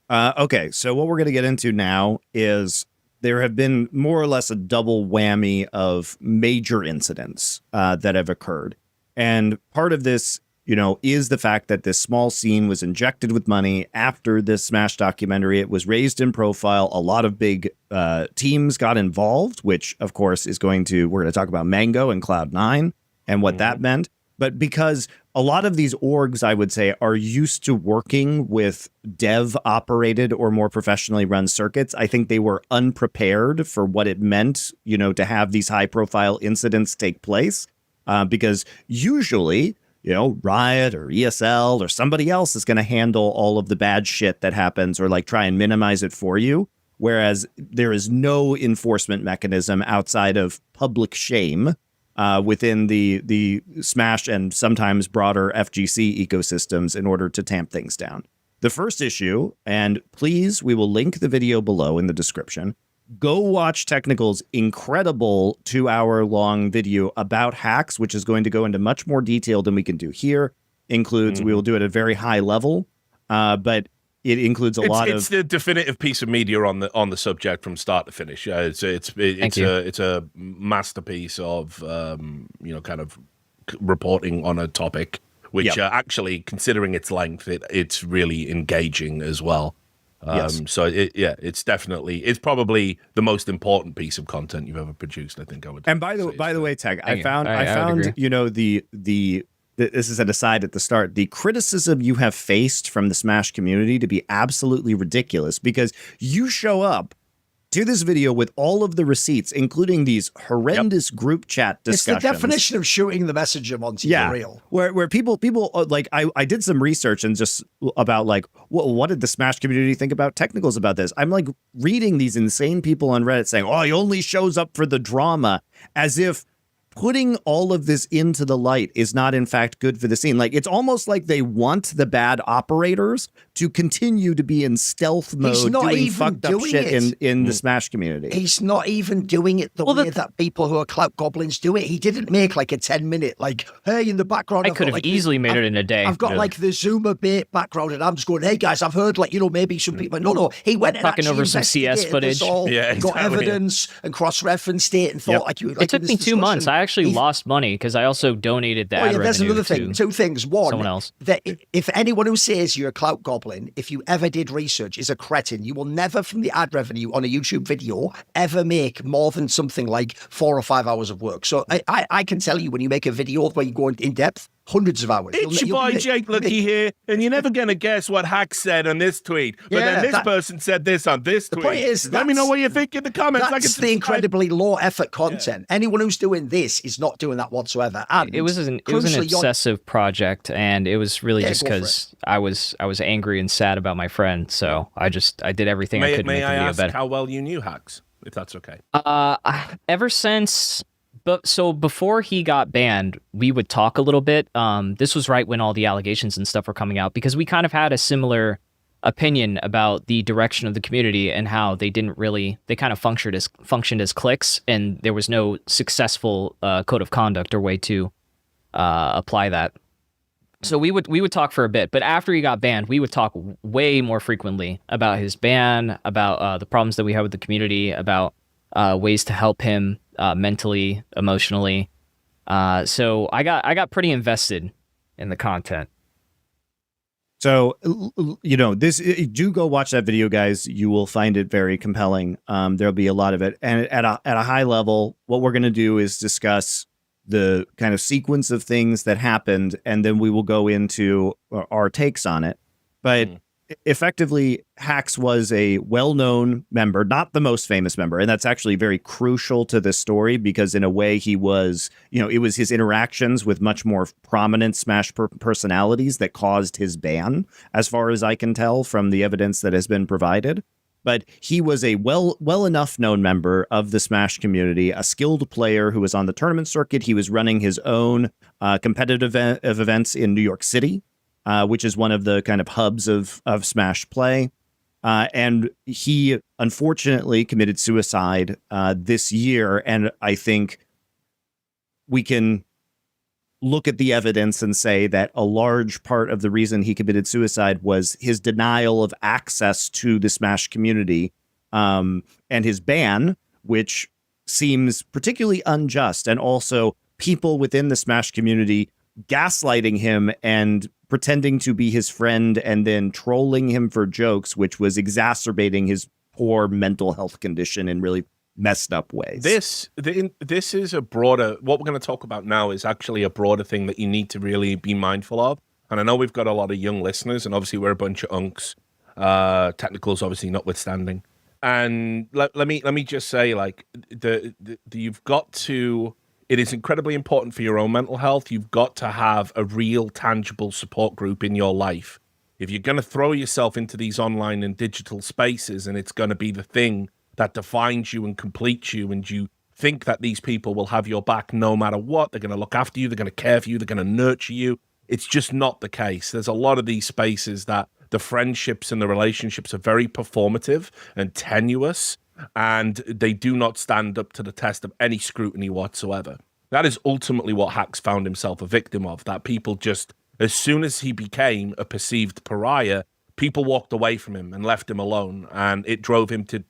Okay, so what we're going to get into now is there have been more or less a double whammy of major incidents that have occurred. And part of this, is the fact that this small scene was injected with money after this Smash documentary. It was raised in profile. A lot of big teams got involved, which, of course, we're going to talk about Mango and Cloud9 and what that meant. But because a lot of these orgs, I would say, are used to working with dev-operated or more professionally run circuits, I think they were unprepared for what it meant, to have these high-profile incidents take place. Because usually, Riot or ESL or somebody else is going to handle all of the bad shit that happens or try and minimize it for you. Whereas there is no enforcement mechanism outside of public shame within the Smash and sometimes broader FGC ecosystems in order to tamp things down. The first issue, and please, we will link the video below in the description. Go watch Technical's incredible 2-hour-long video about hacks, which is going to go into much more detail than we can do here. We will do it at a very high level, but it includes it's the definitive piece of media on the subject from start to finish. It's a masterpiece of kind of reporting on a topic, which actually, considering its length, it's really engaging as well. Yes. So it's probably the most important piece of content you've ever produced, I think I would. And by the way, Tech, I found agree. This is an aside at the start, the criticism you have faced from the Smash community to be absolutely ridiculous, because you show up to this video with all of the receipts, including these horrendous group chat discussions. It's the definition of shooting the messenger, Monte, for real. Where people I did some research and just about what did the Smash community think about Technicals about this? I'm reading these insane people on Reddit saying, he only shows up for the drama, as if putting all of this into the light is not in fact good for the scene. It's almost like they want the bad operators to continue to be in stealth mode doing fucked up shit in the Smash community. He's not even doing it the way that people who are clout goblins do it. He didn't make a 10-minute hey, in the background. I could have easily made it in a day. I've got the Zuma bait background and I'm just going, hey guys, I've heard maybe some people. No, he went and talking over some CS footage. Got evidence and cross-referenced it and thought it took me 2 months. I actually lost money because I also donated that. There's another thing. Two things. One, someone else. That if anyone who says you're a clout goblin, if you ever did research, is a cretin. You will never, from the ad revenue on a YouTube video, ever make more than something like 4 or 5 hours of work. So I can tell you, when you make a video where you go in depth, hundreds of hours. It's your boy Jake Lucky here, and you're never going to guess what Hack said on this tweet. But then this person said this on this tweet. The point is, let me know what you think in the comments. That's the incredibly low-effort content. Anyone who's doing this is not doing that whatsoever. And it was an obsessive project, and it was really just because I was angry and sad about my friend. So I did everything I could to make the video better. May I ask how well you knew Hacks, if that's okay? Ever since. So before he got banned, we would talk a little bit. This was right when all the allegations and stuff were coming out, because we kind of had a similar opinion about the direction of the community and how they kind of functioned as cliques, and there was no successful code of conduct or way to apply that. So we would talk for a bit, but after he got banned, we would talk way more frequently about his ban, about the problems that we have with the community, about ways to help him mentally, emotionally. So I got pretty invested in the content. So, do go watch that video, guys. You will find it very compelling. There'll be a lot of it. And at a high level, what we're going to do is discuss the kind of sequence of things that happened, and then we will go into our takes on it. But effectively, Hax was a well-known member, not the most famous member, and that's actually very crucial to this story, because in a way he was, it was his interactions with much more prominent Smash personalities that caused his ban, as far as I can tell from the evidence that has been provided. But he was a well enough known member of the Smash community, a skilled player who was on the tournament circuit. He was running his own competitive events in New York City, which is one of the kind of hubs of Smash play. And he unfortunately committed suicide this year. And I think we can look at the evidence and say that a large part of the reason he committed suicide was his denial of access to the Smash community, and his ban, which seems particularly unjust, and also people within the Smash community gaslighting him and pretending to be his friend and then trolling him for jokes, which was exacerbating his poor mental health condition in really messed up ways. This is a broader, what we're going to talk about now is actually a broader thing that you need to really be mindful of. And I know we've got a lot of young listeners, and obviously we're a bunch of unks, technicals obviously notwithstanding. And let me just say, like, you've got to, it is incredibly important for your own mental health. You've got to have a real tangible support group in your life. If you're going to throw yourself into these online and digital spaces, and it's going to be the thing that defines you and completes you, and you think that these people will have your back no matter what, they're going to look after you, they're going to care for you, they're going to nurture you. It's just not the case. There's a lot of these spaces that the friendships and the relationships are very performative and tenuous, and they do not stand up to the test of any scrutiny whatsoever. That is ultimately what Hax found himself a victim of, that people just, as soon as he became a perceived pariah, people walked away from him and left him alone, and it drove him to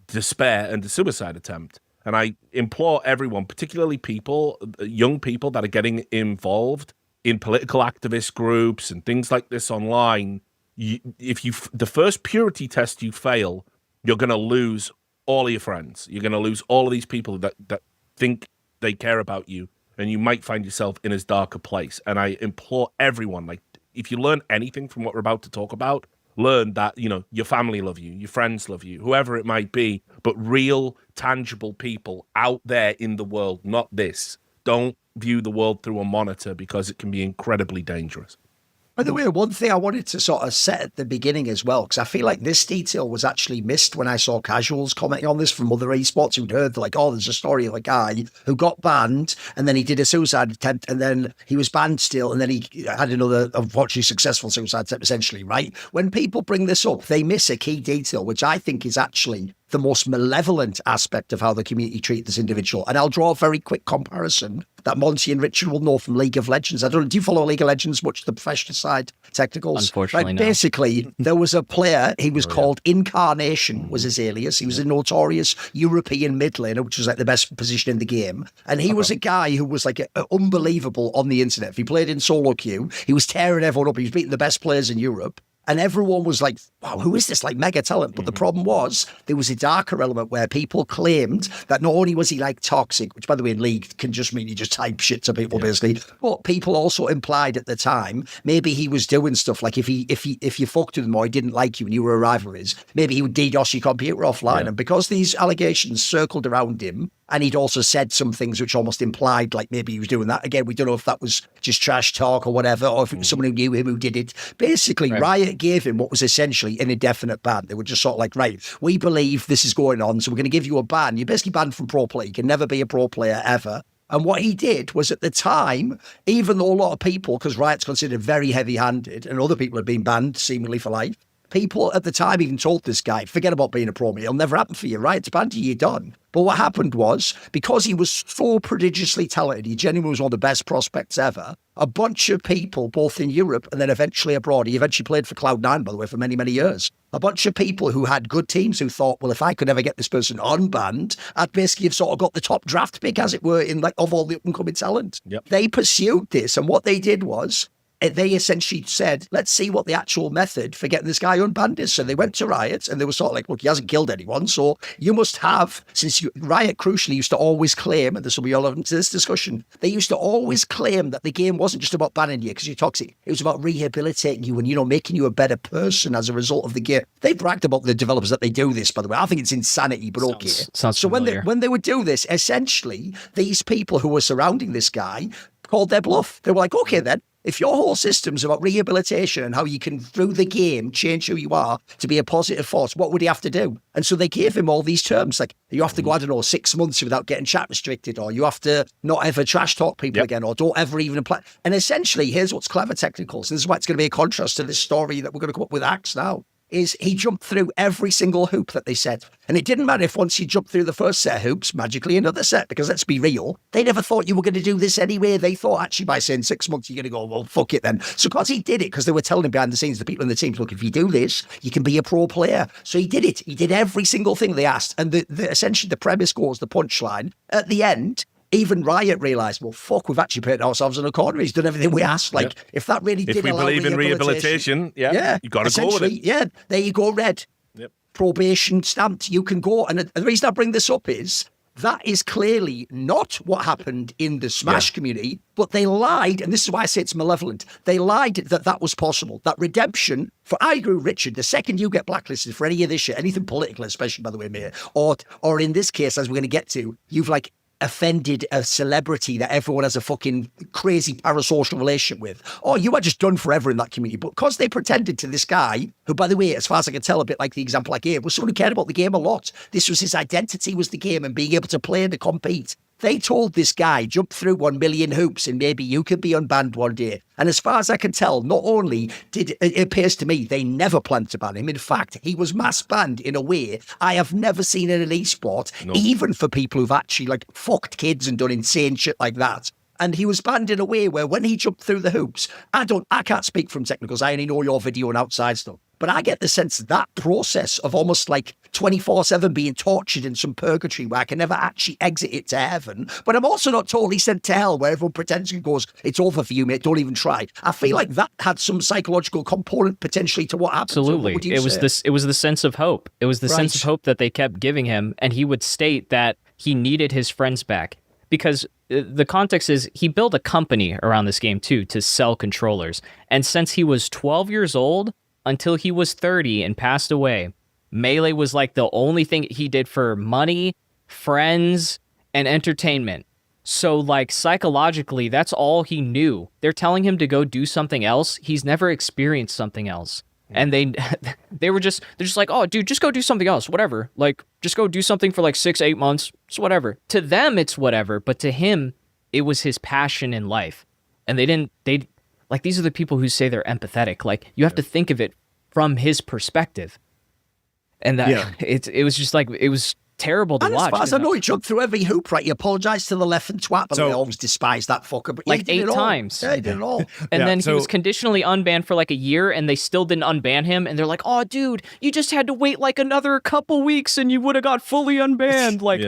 despair and a suicide attempt. And I implore everyone, particularly people, young people that are getting involved in political activist groups and things like this online, the first purity test you fail, you're going to lose all of your friends. You're going to lose all of these people that think they care about you, and you might find yourself in as dark a place. And I implore everyone, like, if you learn anything from what we're about to talk about, learn that, you know, your family love you, your friends love you, whoever it might be, but real, tangible people out there in the world, not this. Don't view the world through a monitor, because it can be incredibly dangerous. By the way, one thing I wanted to sort of set at the beginning as well, because I feel like this detail was actually missed when I saw casuals commenting on this from other esports who'd heard, like, oh, there's a story of a guy who got banned and then he did a suicide attempt and then he was banned still and then he had another, unfortunately, successful suicide attempt, essentially, right? When people bring this up, they miss a key detail, which I think is actually the most malevolent aspect of how the community treat this individual. And I'll draw a very quick comparison that Monte and Richard will know from League of Legends. I don't know, do you follow League of Legends much, the professional side, technicals? Unfortunately, right, no. Basically, there was a player, he was called Incarnation, was his alias. He was a notorious European mid laner, which was like the best position in the game. And he was a guy who was like unbelievable on the internet. If he played in solo queue, he was tearing everyone up. He was beating the best players in Europe. And everyone was like, wow, who is this, like, mega talent? But the problem was there was a darker element where people claimed that not only was he like toxic, which by the way in League can just mean you just type shit to people basically, but people also implied at the time maybe he was doing stuff like if you fucked with him or he didn't like you and you were a rival of his, maybe he would DDoS your computer offline. And because these allegations circled around him, and he'd also said some things which almost implied like maybe he was doing that. Again, we don't know if that was just trash talk or whatever, or if it was someone who knew him who did it. Basically, Riot gave him what was essentially an indefinite ban. They were just sort of like, right, we believe this is going on, so we're going to give you a ban. You're basically banned from pro play. You can never be a pro player ever. And what he did was, at the time, even though a lot of people, because Riot's considered very heavy-handed, and other people had been banned seemingly for life, people at the time even told this guy, forget about being a pro, mate. It'll never happen for you, right? It's banned you, you're done. But what happened was, because he was so prodigiously talented, he genuinely was one of the best prospects ever, a bunch of people, both in Europe and then eventually abroad, he eventually played for Cloud9, by the way, for many, many years. A bunch of people who had good teams who thought, well, if I could ever get this person unbanned, I'd basically have sort of got the top draft pick, as it were, in like of all the up-and-coming talent. Yep. They pursued this, and what they did was, they essentially said, let's see what the actual method for getting this guy unbanned is. So they went to Riot and they were sort of like, look, he hasn't killed anyone. So you must have, Riot crucially used to always claim, and this will be relevant to this discussion, they used to always claim that the game wasn't just about banning you because you're toxic. It was about rehabilitating you and, you know, making you a better person as a result of the game. They bragged about the developers that they do this, by the way. I think it's insanity, but okay. Sounds so familiar. when they would do this, essentially, these people who were surrounding this guy called their bluff. They were like, okay, then, if your whole system's about rehabilitation and how you can, through the game, change who you are to be a positive force, what would he have to do? And so they gave him all these terms, like you have to go, I don't know, 6 months without getting chat restricted, or you have to not ever trash talk people again, or don't ever even apply. And essentially, here's what's clever, technicals. This is why it's going to be a contrast to this story that we're going to come up with Axe now. is he jumped through every single hoop that they set. And it didn't matter if once you jumped through the first set of hoops, magically another set, because let's be real, they never thought you were going to do this anyway. They thought actually by saying 6 months, you're going to go, well, fuck it then. So because he did it, because they were telling him behind the scenes, the people in the teams, look, if you do this, you can be a pro player. So he did it. He did every single thing they asked. And essentially the premise goes, the punchline, at the end, even Riot realised, well, fuck, we've actually put ourselves in a corner. He's done everything we asked. Like, if that really did allow rehabilitation. If we believe in rehabilitation, you got to go with it. Yeah, there you go, Red. Yep. Probation stamped, you can go. And the reason I bring this up is that is clearly not what happened in the Smash community, but they lied, and this is why I say it's malevolent. They lied that was possible. That redemption, I agree with Richard, the second you get blacklisted for any of this shit, anything political especially, by the way, Mayor, or in this case, as we're going to get to, you've like offended a celebrity that everyone has a fucking crazy parasocial relationship with. Oh, you are just done forever in that community. But because they pretended to this guy, who, by the way, as far as I can tell, a bit like the example I gave, was someone who cared about the game a lot. This was his identity, was the game, and being able to play and to compete. They told this guy, jump through 1 million hoops and maybe you could be unbanned one day. And as far as I can tell, not only did it appears to me they never planned to ban him. In fact, he was mass banned in a way I have never seen in an esport, even for people who've actually like fucked kids and done insane shit like that. And he was banned in a way where when he jumped through the hoops, I can't speak from technicals. I only know your video and outside stuff. But I get the sense that process of almost like 24/7 being tortured in some purgatory where I can never actually exit it to heaven. But I'm also not totally sent to hell where everyone pretends and goes, it's over for you, mate, don't even try. I feel like that had some psychological component potentially to what happened. Absolutely. So it was the sense of hope. It was the sense of hope that they kept giving him. And he would state that he needed his friends back. Because the context is he built a company around this game too to sell controllers. And since he was 12 years old until he was 30 and passed away, Melee was like the only thing he did for money, friends, and entertainment. So like psychologically, that's all he knew. They're telling him to go do something else. He's never experienced something else. And they're just like, oh, dude, just go do something else, whatever. Like, just go do something for like 6-8 months. It's whatever. To them, it's whatever. But to him, it was his passion in life. And like, these are the people who say they're empathetic. Like, you have to think of it from his perspective. And that it was just like, it was terrible to watch. As far as I know, he jumped through every hoop, right? He apologized to the left and twat, but I always despise that fucker. But like 8 times. Yeah, he did it all. And then he was conditionally unbanned for like a year, and they still didn't unban him. And they're like, oh, dude, you just had to wait like another couple weeks and you would have got fully unbanned. Like,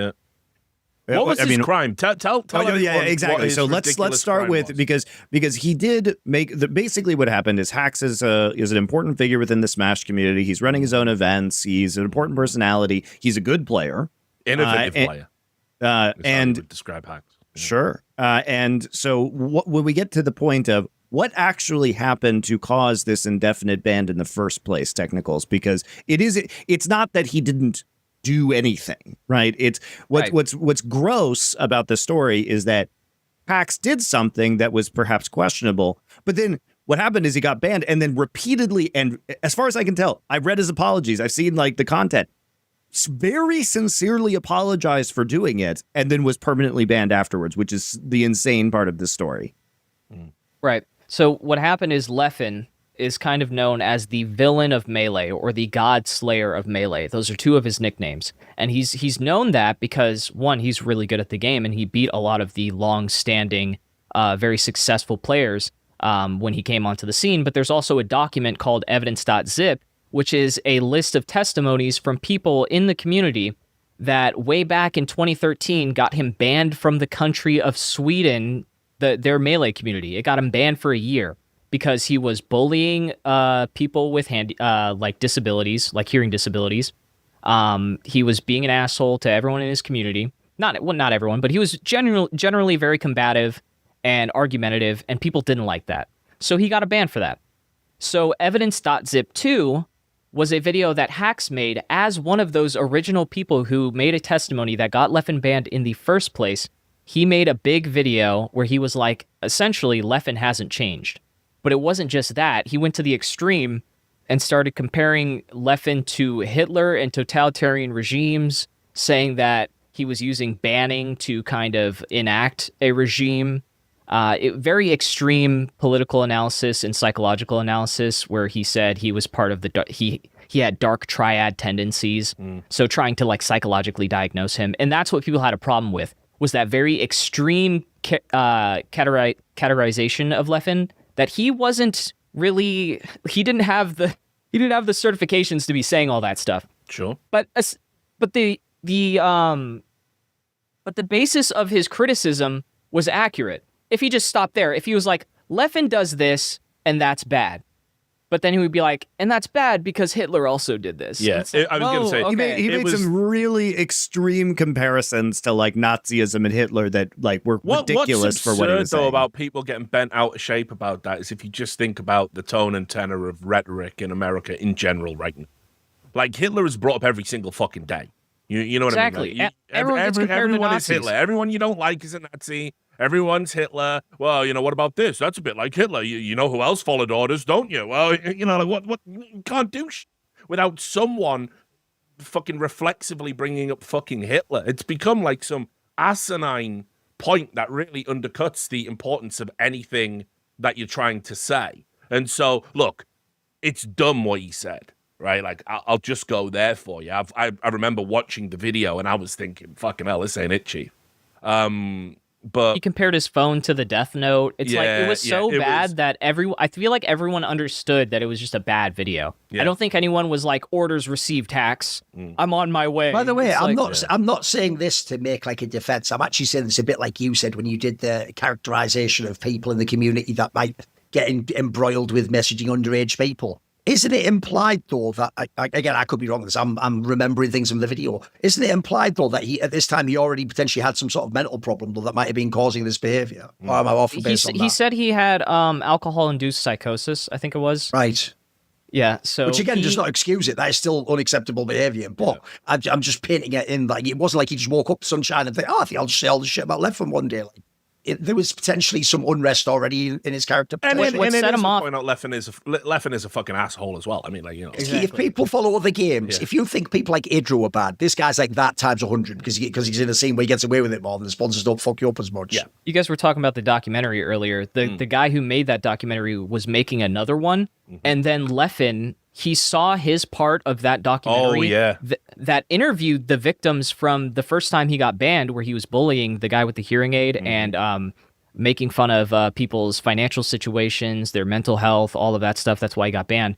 what was his crime? Tell exactly. So let's start with because he did make basically what happened is Hax is an important figure within the Smash community. He's running his own events. He's an important personality. He's a good player, innovative player. And would describe Hax. Sure. And so when we get to the point of what actually happened to cause this indefinite ban in the first place, technicals, because it's not that he didn't do anything, right? It's what's gross about the story is that Pax did something that was perhaps questionable, but then what happened is he got banned and then repeatedly, and as far as I can tell, I've read his apologies, I've seen like the content, very sincerely apologized for doing it and then was permanently banned afterwards, which is the insane part of the story. Right. So what happened is Leffen is kind of known as the villain of Melee or the God Slayer of Melee. Those are two of his nicknames. And he's known that because, one, he's really good at the game and he beat a lot of the long-standing, very successful players when he came onto the scene. But there's also a document called evidence.zip, which is a list of testimonies from people in the community that way back in 2013 got him banned from the country of Sweden, their Melee community. It got him banned for a year because he was bullying people with like disabilities, like hearing disabilities. He was being an asshole to everyone in his community. Not everyone, but he was generally very combative and argumentative, and people didn't like that. So he got a ban for that. So evidence.zip 2 was a video that Hax made as one of those original people who made a testimony that got Leffen banned in the first place. He made a big video where he was like, essentially, Leffen hasn't changed. But it wasn't just that. He went to the extreme and started comparing Leffen to Hitler and totalitarian regimes, saying that he was using banning to kind of enact a regime. Very extreme political analysis and psychological analysis where he said he was part of he had dark triad tendencies. So trying to like psychologically diagnose him. And that's what people had a problem with, was that very extreme categorization of Leffen, that he wasn't really, he didn't have the certifications to be saying all that stuff. Sure. But the basis of his criticism was accurate. If he just stopped there, if he was like, Leffen does this and that's bad, but then he would be like, and that's bad because Hitler also did this. Yeah, Like, I was going to say, okay. He made some really extreme comparisons to like Nazism and Hitler that like were ridiculous for what he was saying. Though, about people getting bent out of shape about that is if you just think about the tone and tenor of rhetoric in America in general right now. Like, Hitler is brought up every single fucking day. You know what I mean? Like, everyone is Hitler. Everyone you don't like is a Nazi. Everyone's Hitler. Well, what about this? That's a bit like Hitler. You know who else followed orders, don't you? Well, like what? You can't do without someone fucking reflexively bringing up fucking Hitler. It's become like some asinine point that really undercuts the importance of anything that you're trying to say. And so, look, it's dumb what he said, right? Like, I'll just go there for you. I remember watching the video and I was thinking, fucking hell, this ain't it, Chief. But he compared his phone to the Death Note. It's like, it was so bad that I feel like everyone understood that it was just a bad video. Yeah. I don't think anyone was like, orders received, hacks. I'm on my way. By the way, I'm not saying this to make like a defense. I'm actually saying this a bit like you said when you did the characterization of people in the community that might get embroiled with messaging underage people. Isn't it implied, though, that, again, I could be wrong with this, I'm remembering things from the video. Isn't it implied, though, that at this time he already potentially had some sort of mental problem, though, that might have been causing this behavior? Or am I off based on that? He said he had alcohol-induced psychosis, I think it was. Right. Yeah, so... Which, again, does not excuse it. That is still unacceptable behavior. But I'm just painting it in, like, it wasn't like he just woke up sunshine and think, I think I'll just say all this shit about Leffen one day. Like, there was potentially some unrest already in his character. And what set him off? Point out Leffen is a fucking asshole as well. I mean, like, Exactly. If people follow other games, if you think people like Idro are bad, this guy's like that times 100 because he's in a scene where he gets away with it more and the sponsors don't fuck you up as much. Yeah. You guys were talking about the documentary earlier. The guy who made that documentary was making another one, and then Leffen, he saw his part of that documentary that interviewed the victims from the first time he got banned, where he was bullying the guy with the hearing aid and making fun of people's financial situations, their mental health, all of that stuff. That's why he got banned.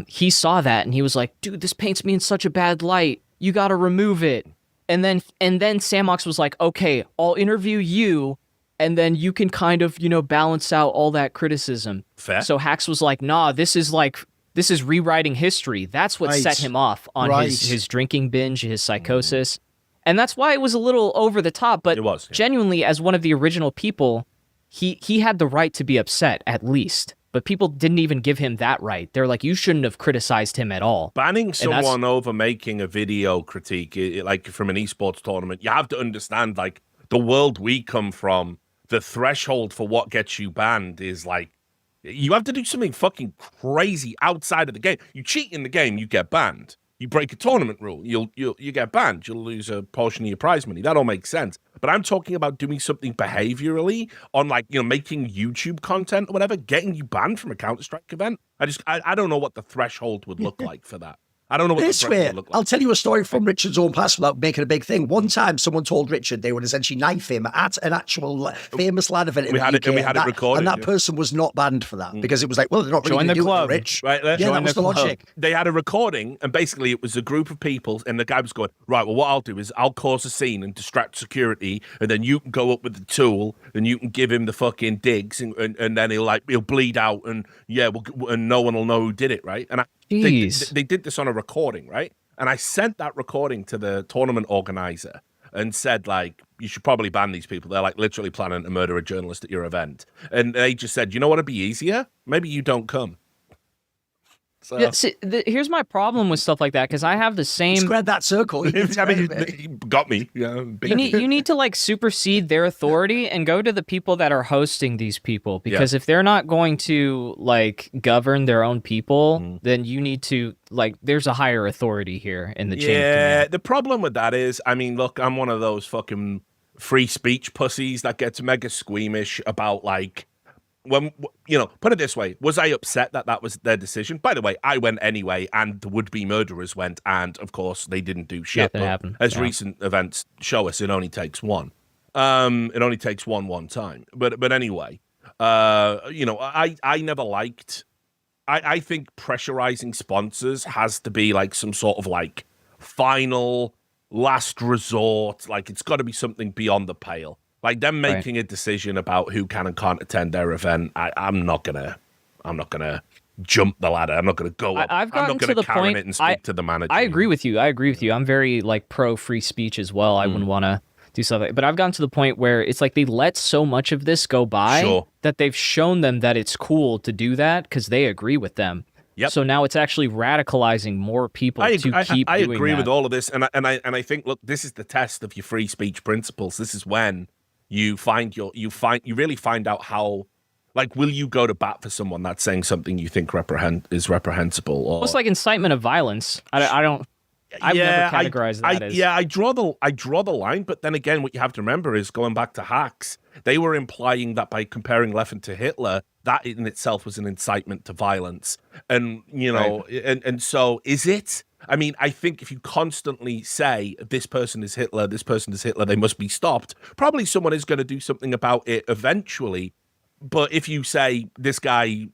He saw that and he was like, dude, this paints me in such a bad light. You got to remove it. And then Samox was like, okay, I'll interview you, and then you can kind of, balance out all that criticism. Fair. So Hax was like, nah, this is rewriting history. That's what set him off on his drinking binge, his psychosis. And that's why it was a little over the top. But it was, genuinely, as one of the original people, he had the right to be upset, at least. But people didn't even give him that right. They're like, you shouldn't have criticized him at all. Banning someone over making a video critique, like from an esports tournament, you have to understand, like, the world we come from, the threshold for what gets you banned is like, you have to do something fucking crazy outside of the game. You cheat in the game, you get banned. You break a tournament rule, you get banned. You'll lose a portion of your prize money. That all makes sense. But I'm talking about doing something behaviorally on, like, making YouTube content or whatever, getting you banned from a Counter-Strike event. I don't know what the threshold would look like for that. I don't know what this way. I'll tell you a story from Richard's own past without making a big thing. One time, someone told Richard they would essentially knife him at an actual famous LAN event in the UK. And we had it recorded. And that person was not banned for that because it was like, well, they're not really Join the club, rich. Right? Yeah, that was the logic. They had a recording, and basically it was a group of people, and the guy was going, right, well, what I'll do is I'll cause a scene and distract security, and then you can go up with the tool, and you can give him the fucking digs, and then he'll bleed out, and and no one will know who did it, right? And they did this on a recording, right? And I sent that recording to the tournament organizer and said, like, you should probably ban these people. They're, like, literally planning to murder a journalist at your event. And they just said, you know what would be easier? Maybe you don't come. So. Yeah, see, here's my problem with stuff like that, because I have the same... Squared that circle. You got me. Yeah, you need to, like, supersede their authority and go to the people that are hosting these people, because if they're not going to, like, govern their own people, then you need to, like, there's a higher authority here in the chain of command. Yeah, the problem with that is, I mean, look, I'm one of those fucking free speech pussies that gets mega squeamish about, like, put it this way, was I upset that that was their decision? By the way, I went anyway, and the would-be murderers went, and of course they didn't do shit. Nothing happened. As recent events show us, it only takes one. It only takes one time. But anyway, I never liked. I think pressurizing sponsors has to be like some sort of like final last resort. Like it's got to be something beyond the pale. Like them making a decision about who can and can't attend their event. I'm not gonna jump the ladder. I'm not gonna go up. I've gotten to the point. It and speak to the manager. I agree with you. I'm very like pro free speech as well. I wouldn't want to do something, but I've gotten to the point where it's like they let so much of this go by that they've shown them that it's cool to do that because they agree with them. Yep. So now it's actually radicalizing more people to keep doing that. I agree with all of this, and I think, look, this is the test of your free speech principles. This is when you really find out how, like, will you go to bat for someone that's saying something you think is reprehensible? Or almost like incitement of violence. I don't. I've never categorized that as. Yeah, I draw the line, but then again, what you have to remember is going back to hacks, they were implying that by comparing Leffen to Hitler, that in itself was an incitement to violence. And, and so is it? I mean, I think if you constantly say this person is Hitler, they must be stopped, probably someone is going to do something about it eventually. But if you say this guy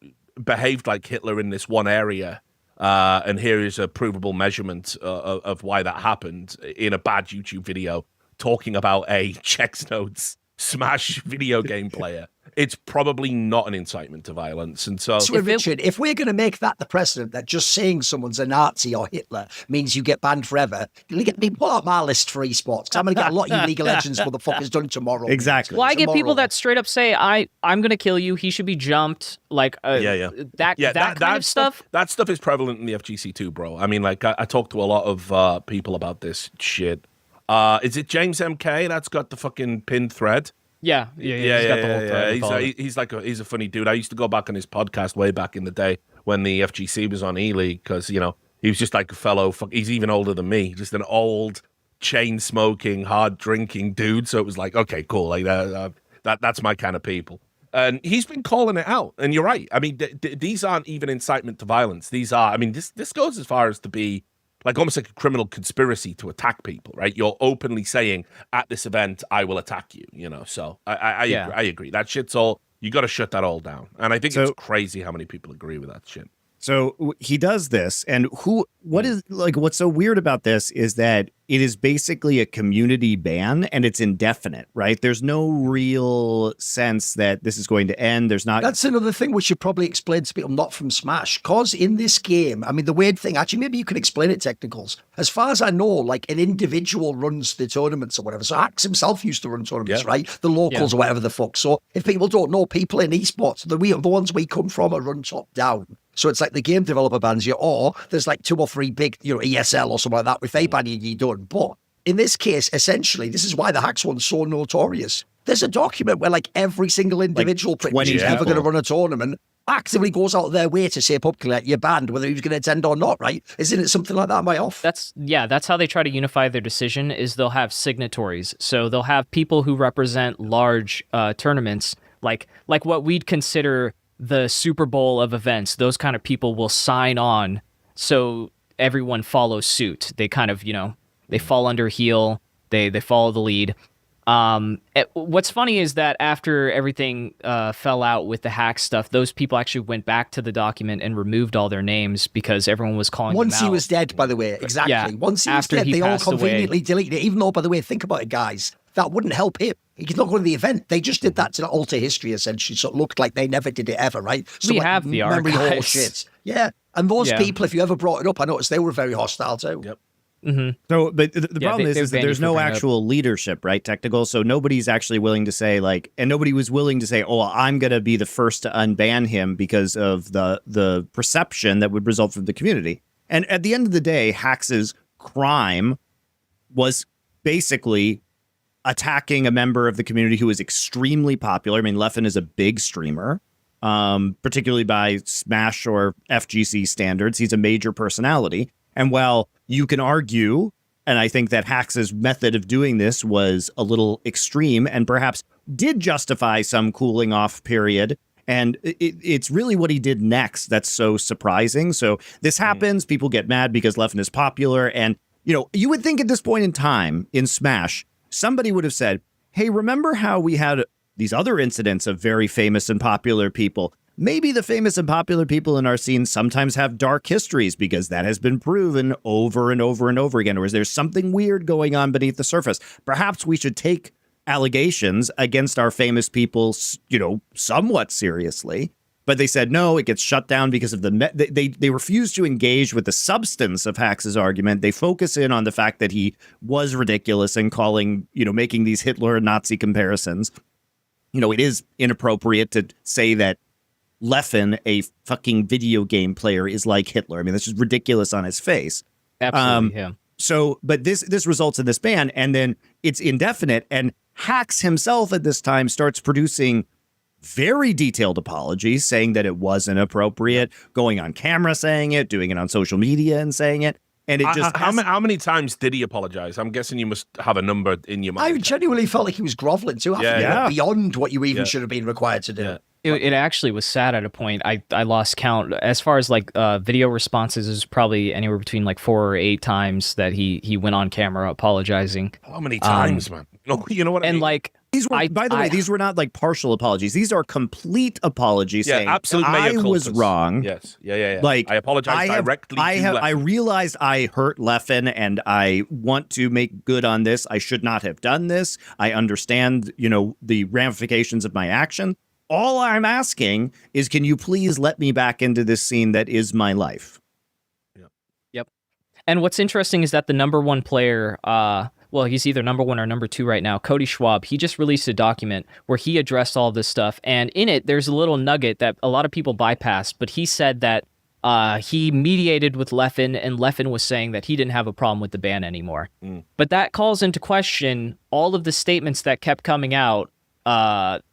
behaved like Hitler in this one area, and here is a provable measurement of why that happened in a bad YouTube video talking about a checks notes smash video game player, it's probably not an incitement to violence. And so Richard, if we're going to make that the precedent that just saying someone's a Nazi or Hitler means you get banned forever, get me pull out my list for esports, because I'm going to get a lot of you League of Legends motherfuckers done tomorrow. Exactly. Well, I get people that straight up say, I'm going to kill you, he should be jumped, like that kind of stuff. That stuff is prevalent in the FGC too, bro. I mean, like, I talk to a lot of people about this shit. Is it James MK that's got the fucking pinned thread? Yeah. He's got the whole thread. He's a funny dude. I used to go back on his podcast way back in the day when the FGC was on E-League because, he was just like a fellow. He's even older than me. Just an old, chain smoking, hard drinking dude. So it was like, okay, cool. Like that's my kind of people. And he's been calling it out. And you're right. I mean, these aren't even incitement to violence. These are. I mean, this goes as far as to be like almost like a criminal conspiracy to attack people, right? You're openly saying at this event, I will attack you, So I agree. That shit's all, you got to shut that all down. And I think it's crazy how many people agree with that shit. So he does this, and what's so weird about this is that it is basically a community ban, and it's indefinite, right? There's no real sense that this is going to end. There's not. That's another thing we should probably explain to people not from Smash, because in this game, I mean, the weird thing, actually, maybe you can explain it, Technicals. As far as I know, like an individual runs the tournaments or whatever. So Axe himself used to run tournaments, right? The locals or whatever the fuck. So if people don't know, people in esports, the ones we come from are run top down. So it's like the game developer bans you, or there's like 2 or 3 big, ESL or something like that. If they ban you, you're done. But in this case, essentially, this is why the hacks one's so notorious. There's a document where like every single individual who's ever going to run a tournament actively goes out of their way to say publicly like, you're banned, whether he's going to attend or not, right? Isn't it something like that? Am I off? That's how they try to unify their decision, is they'll have signatories. So they'll have people who represent large tournaments, like what we'd consider the Super Bowl of events. Those kind of people will sign on so everyone follows suit. They kind of, they fall under heel, they follow the lead. What's funny is that after everything fell out with the hack stuff, those people actually went back to the document and removed all their names because everyone was calling them out. Once he was dead, by the way, exactly. Yeah, once he was dead, they all conveniently deleted it, even though, by the way, think about it, guys, that wouldn't help him. He's not going to the event. They just did that to alter history, essentially, so it looked like they never did it ever, right? So we have the memory hole archives. shit. Yeah, and those people, if you ever brought it up, I noticed they were very hostile too. Yep. Mm-hmm. So, but the problem is that there's no actual leadership, right? Technical. So nobody's actually willing to say and nobody was willing to say, oh, I'm going to be the first to unban him because of the perception that would result from the community. And at the end of the day, Hax's crime was basically attacking a member of the community who is extremely popular. I mean, Leffen is a big streamer, particularly by Smash or FGC standards. He's a major personality. And while you can argue, and I think that Hax's method of doing this was a little extreme and perhaps did justify some cooling off period And it's really what he did next that's so surprising. So this happens. People get mad because Leffen is popular. And, you would think at this point in time in Smash, somebody would have said, hey, remember how we had these other incidents of very famous and popular people? Maybe the famous and popular people in our scene sometimes have dark histories because that has been proven over and over and over again. Or is there something weird going on beneath the surface? Perhaps we should take allegations against our famous people, somewhat seriously. But they said, no, it gets shut down because of they refuse to engage with the substance of Hax's argument. They focus in on the fact that he was ridiculous and making these Hitler and Nazi comparisons. It is inappropriate to say that Leffen, a fucking video game player, is like Hitler. I mean, this is ridiculous on his face. Absolutely, yeah. So, but this results in this ban, and then it's indefinite, and Hax himself at this time starts producing very detailed apologies, saying that it wasn't appropriate, going on camera saying it, doing it on social media and saying it. And it just how many times did he apologize? I'm guessing you must have a number in your mind. I genuinely felt like he was groveling too. Beyond what you even should have been required to do. Yeah. It actually was sad at a point. I lost count. As far as video responses, it was probably anywhere between 4 or 8 times that he went on camera apologizing. How many times, man? You know what I mean? And these were, by the way, these were not partial apologies. These are complete apologies. Yeah, saying, absolutely. I was wrong. Yes. Yeah. I apologize directly. I realized I hurt Leffen, and I want to make good on this. I should not have done this. I understand, the ramifications of my action. All I'm asking is, can you please let me back into this scene that is my life? Yep. And what's interesting is that the number one player, he's either number 1 or number 2 right now, Cody Schwab, he just released a document where he addressed all this stuff. And in it, there's a little nugget that a lot of people bypassed, but he said that he mediated with Leffen, and Leffen was saying that he didn't have a problem with the ban anymore. But that calls into question all of the statements that kept coming out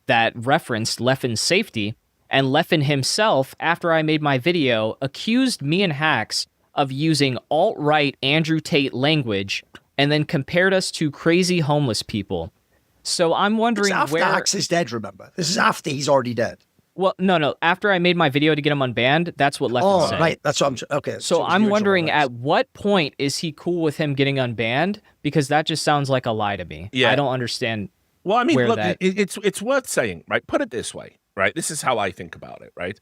that referenced Leffen's safety, and Leffen himself, after I made my video, accused me and Hax of using alt-right Andrew Tate language and then compared us to crazy homeless people. So I'm wondering after Hax is dead, remember? This is after he's already dead. Well, no. After I made my video to get him unbanned, that's what Leffen said. Oh, right. That's what okay. So I'm wondering at what point is he cool with him getting unbanned? Because that just sounds like a lie to me. Yeah. I don't understand. Well, I mean, look, it's worth saying, right? Put it this way, right? This is how I think about it, right?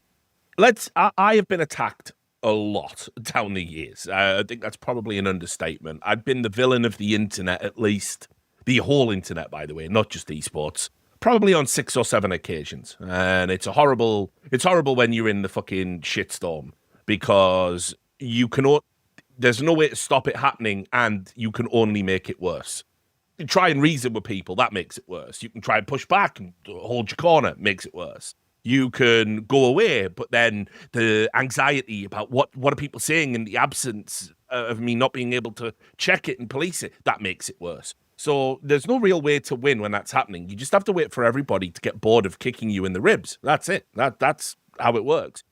I have been attacked a lot down the years. I think that's probably an understatement. I've been the villain of the internet, at least the whole internet, by the way, not just esports, probably on 6 or 7 occasions. And it's horrible when you're in the fucking shitstorm because there's no way to stop it happening, and you can only make it worse. You try and reason with people, that makes it worse. You can try and push back and hold your corner, makes it worse. You can go away, but then the anxiety about what are people saying in the absence of me not being able to check it and police it, that makes it worse. So there's no real way to win when that's happening. You just have to wait for everybody to get bored of kicking you in the ribs. That's it. That's how it works.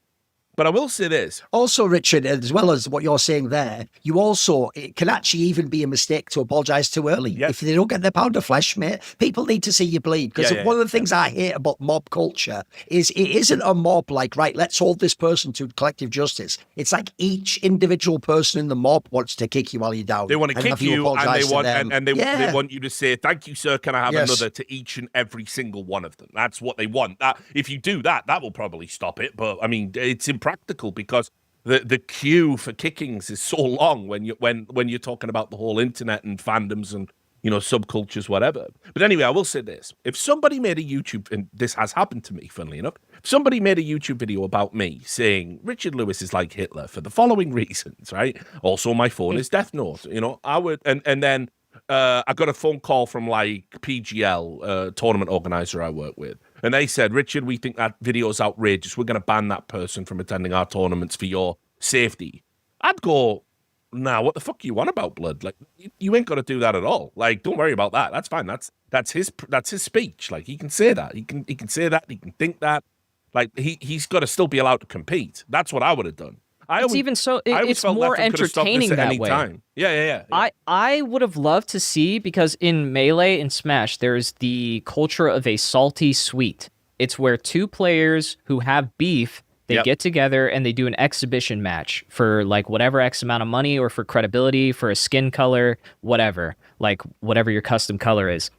But I will say this. Also, Richard, as well as what you're saying there, it can actually even be a mistake to apologise too early. Yep. If they don't get their pound of flesh, mate, people need to see you bleed. Because one of the things I hate about mob culture is it isn't a mob like, right, let's hold this person to collective justice. It's like each individual person in the mob wants to kick you while you're down. They want to kick you, and they want you to say, thank you, sir, can I have another, to each and every single one of them. That's what they want. That if you do that will probably stop it. But, I mean, it's impractical because the queue for kickings is so long when you're talking about the whole internet and fandoms and subcultures, whatever. But anyway, I will say this: if somebody made a YouTube, and this has happened to me, funnily enough, if somebody made a YouTube video about me saying Richard Lewis is like Hitler for the following reasons, right? Also, my phone is Death Note. I would, and then I got a phone call from PGL, tournament organizer I work with. And they said, Richard, we think that video is outrageous. We're going to ban that person from attending our tournaments for your safety. I'd go, nah, what the fuck you want about, blood? Like, you ain't got to do that at all. Like, don't worry about that. That's fine. That's his speech. Like, he can say that. He can say that. He can think that. Like, he's got to still be allowed to compete. That's what I would have done. It's more entertaining that way. Time. Yeah. I would have loved to see, because in Melee and Smash, there's the culture of a salty sweet. It's where two players who have beef, they get together and they do an exhibition match for like whatever X amount of money or for credibility, for a skin color, whatever, like whatever your custom color is.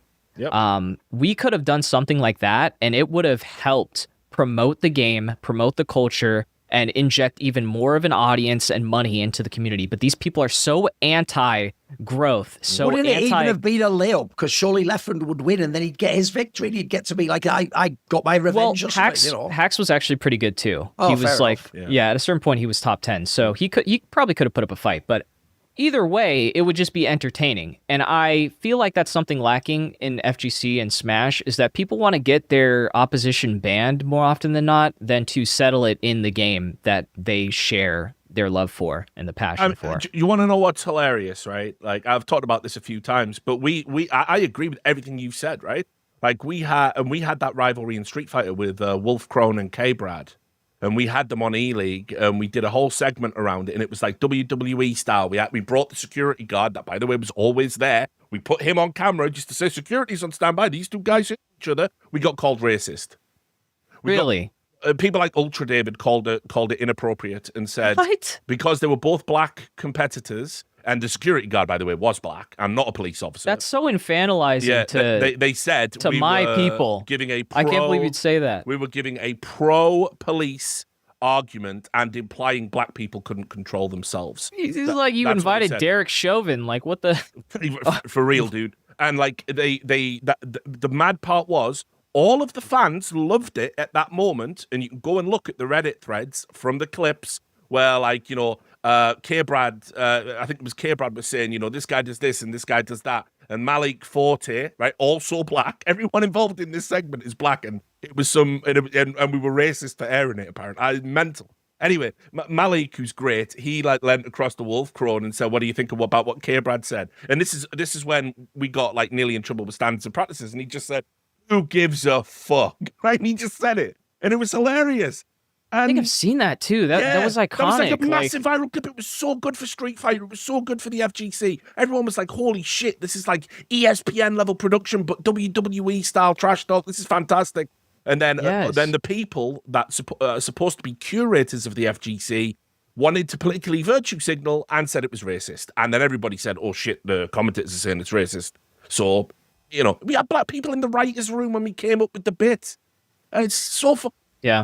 We could have done something like that, and it would have helped promote the game, promote the culture, and inject even more of an audience and money into the community. But these people are so anti-growth, so Wouldn't it even have been a layup? Because surely Leffin would win, and then he'd get his victory. And he'd get to be like, I got my revenge. Well, or something, Hax was actually pretty good too. Oh, he was like, enough. at a certain point he was top 10, so he probably could have put up a fight. But either way, it would just be entertaining. And I feel like that's something lacking in FGC and Smash, is that people want to get their opposition banned more often than not than to settle it in the game that they share their love for and the passion for. You want to know what's hilarious, right? Like, I've talked about this a few times, but I agree with everything you've said, right? Like, we had that rivalry in Street Fighter with Wolf Crone and K-Brad. And we had them on E-League, and we did a whole segment around it, and it was like WWE style. We brought the security guard, that, by the way, was always there. We put him on camera just to say, security's on standby. These two guys hit each other. We got called racist. Really? People like Ultra David called it inappropriate and said, what? Because they were both black competitors, and the security guard, by the way, was black and not a police officer. That's so infantilizing they said to my people. Giving a I can't believe you'd say that. We were giving a pro-police argument and implying black people couldn't control themselves. It's like you invited Derek Chauvin. Like, what the? For real, dude. And like the mad part was, all of the fans loved it at that moment, and you can go and look at the Reddit threads from the clips where, like, you know, K-Brad, I think it was K-Brad was saying, you know, this guy does this and this guy does that. And Malik Forte, right, also black. Everyone involved in this segment is black, and it was and we were racist for airing it, apparently. Mental. Anyway, Malik, who's great, he like leant across the Wolf Crone and said, "What do you think about what K-Brad said?" And this is when we got like nearly in trouble with standards and practices, and he just said, "Who gives a fuck?" Right? And he just said it, and it was hilarious. And I think I've seen that too. That was iconic. That was like a massive viral clip. It was so good for Street Fighter. It was so good for the FGC. Everyone was like, "Holy shit, this is like ESPN level production, but WWE style trash talk. This is fantastic." And then, then the people that are supposed to be curators of the FGC wanted to politically virtue signal and said it was racist. And then everybody said, "Oh shit, the commentators are saying it's racist." So, you know, we had black people in the writers' room when we came up with the bit. And it's so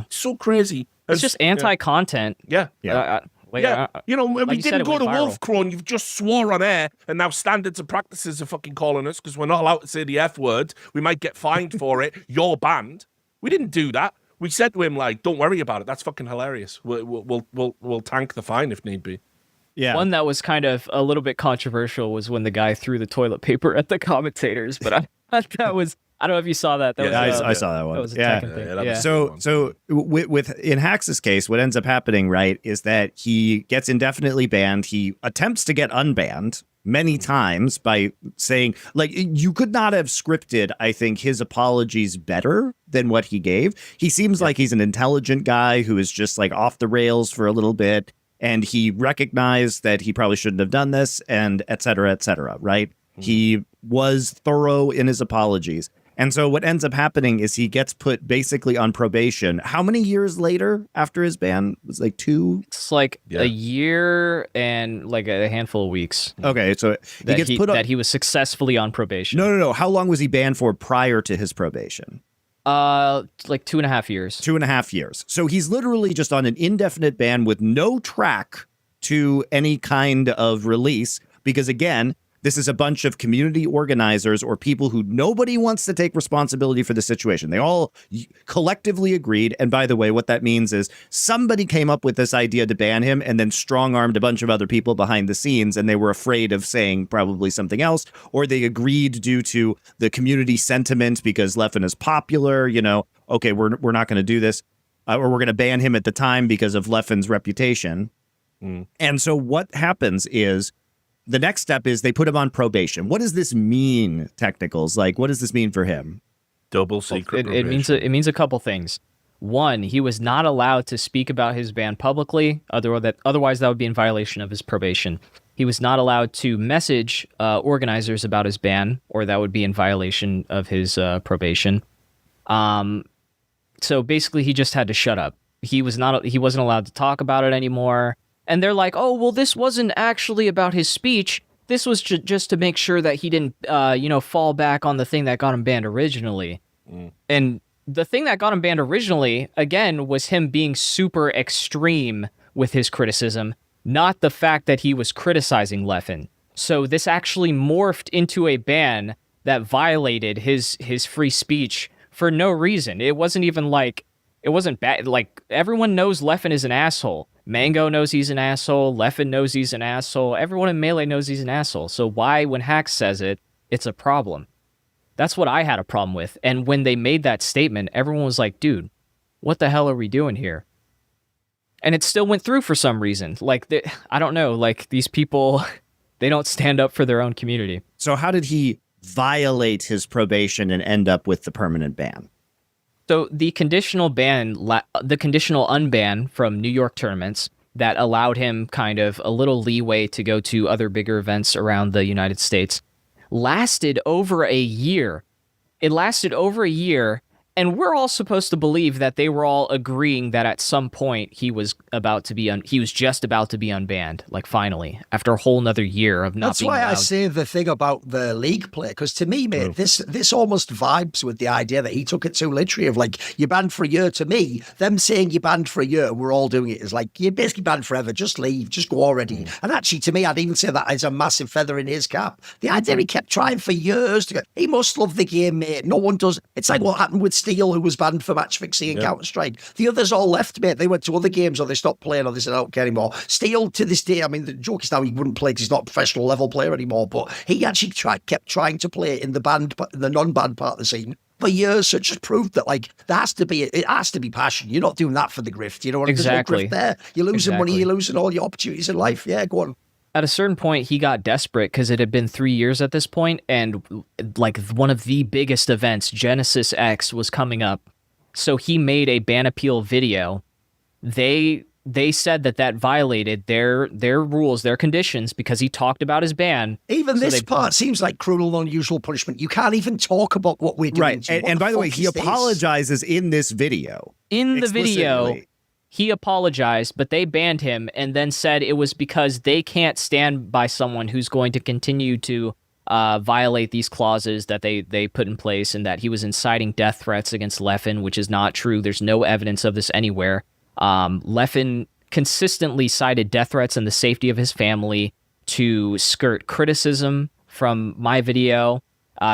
so crazy. It's just anti-content. You know, like we didn't go to Wolf Crone. You've just swore on air, and now standards and practices are fucking calling us because we're not allowed to say the F word. We might get fined for it. You're banned. We didn't do that. We said to him, like, "Don't worry about it. That's fucking hilarious. We'll tank the fine if need be." Yeah. One that was kind of a little bit controversial was when the guy threw the toilet paper at the commentators, but that was. I don't know if you saw that. I saw that one. That was a Tekken thing. Yeah. So with in Hax's case, what ends up happening, right, is that he gets indefinitely banned. He attempts to get unbanned many times by saying, like, you could not have scripted, I think, his apologies better than what he gave. He seems like he's an intelligent guy who is just like off the rails for a little bit, and he recognized that he probably shouldn't have done this, and et cetera, right? He was thorough in his apologies. And so what ends up happening is he gets put basically on probation. How many years later after his ban? It was like 2? It's like a year and like a handful of weeks. Okay, so he gets put on... that he was successfully on probation. No. How long was he banned for prior to his probation? Like 2.5 years. 2.5 years. So he's literally just on an indefinite ban with no track to any kind of release because, again, this is a bunch of community organizers or people who nobody wants to take responsibility for the situation. They all collectively agreed. And by the way, what that means is somebody came up with this idea to ban him and then strong-armed a bunch of other people behind the scenes, and they were afraid of saying probably something else, or they agreed due to the community sentiment because Leffen is popular, you know, okay, we're not going to do this, or we're going to ban him at the time because of Leffen's reputation. And so what happens is the next step is they put him on probation. What does this mean, Technicals? Like, what does this mean for him? Double secret probation. It means a couple things. One, he was not allowed to speak about his ban publicly, otherwise that would be in violation of his probation. He was not allowed to message organizers about his ban, or that would be in violation of his probation. So basically, he just had to shut up. He wasn't allowed to talk about it anymore. And they're like, oh, well, this wasn't actually about his speech. This was just to make sure that he didn't, fall back on the thing that got him banned originally. And the thing that got him banned originally, again, was him being super extreme with his criticism, not the fact that he was criticizing Leffen. So this actually morphed into a ban that violated his free speech for no reason. It wasn't even like, it wasn't bad. Like, everyone knows Leffen is an asshole. Mango knows he's an asshole. Leffen knows he's an asshole. Everyone in Melee knows he's an asshole. So why, when Hax says it, it's a problem? That's what I had a problem with. And when they made that statement, everyone was like, dude, what the hell are we doing here? And it still went through for some reason. Like, I don't know. Like, these people, they don't stand up for their own community. So how did he violate his probation and end up with the permanent ban? So the conditional unban from New York tournaments that allowed him kind of a little leeway to go to other bigger events around the United States lasted over a year. It lasted over a year, and we're all supposed to believe that they were all agreeing that at some point he was just about to be unbanned, like finally, after a whole nother year of not being allowed. That's why I say the thing about the league play, because to me, mate, this almost vibes with the idea that he took it too literally of like, you're banned for a year. To me, them saying you're banned for a year, we're all doing it, is like, you're basically banned forever, just leave, just go already. And actually, to me, I'd even say that is a massive feather in his cap. The idea he kept trying for years to go, he must love the game, mate. No one does. It's like what happened with Steel, who was banned for match fixing and Counter-Strike. The others all left, mate. They went to other games, or they stopped playing, or they said, I don't care anymore. Steel, to this day, I mean, the joke is now he wouldn't play because he's not a professional level player anymore, but he actually kept trying to play in the non-banned part of the scene for years. So it just proved that, like, it has to be passion. You're not doing that for the grift. You know what? Exactly. There's no grift there. You're losing money. You're losing all your opportunities in life. Yeah, go on. At a certain point, he got desperate because it had been 3 years at this point, and like one of the biggest events, Genesis X, was coming up. So he made a ban appeal video. They said that violated their rules, their conditions, because he talked about his ban. Even this part seems like cruel and unusual punishment. You can't even talk about what we're doing. Right. And by the way, he apologizes in this video. In the video, he apologized, but they banned him and then said it was because they can't stand by someone who's going to continue to violate these clauses that they put in place, and that he was inciting death threats against Leffen, which is not true. There's no evidence of this anywhere. Leffen consistently cited death threats and the safety of his family to skirt criticism from my video.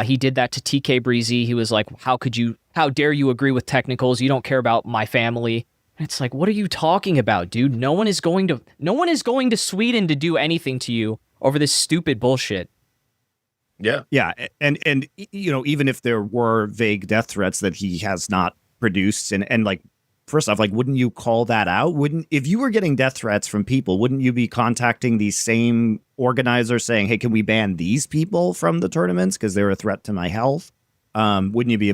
He did that to TK Breezy. He was like, how dare you agree with technicals? You don't care about my family. And it's like, what are you talking about, dude? No one is going to Sweden to do anything to you over this stupid bullshit. Yeah. And even if there were vague death threats that he has not produced, and like, first off, like, wouldn't you call that out? If you were getting death threats from people, wouldn't you be contacting these same organizers saying, hey, can we ban these people from the tournaments because they're a threat to my health? Wouldn't you be,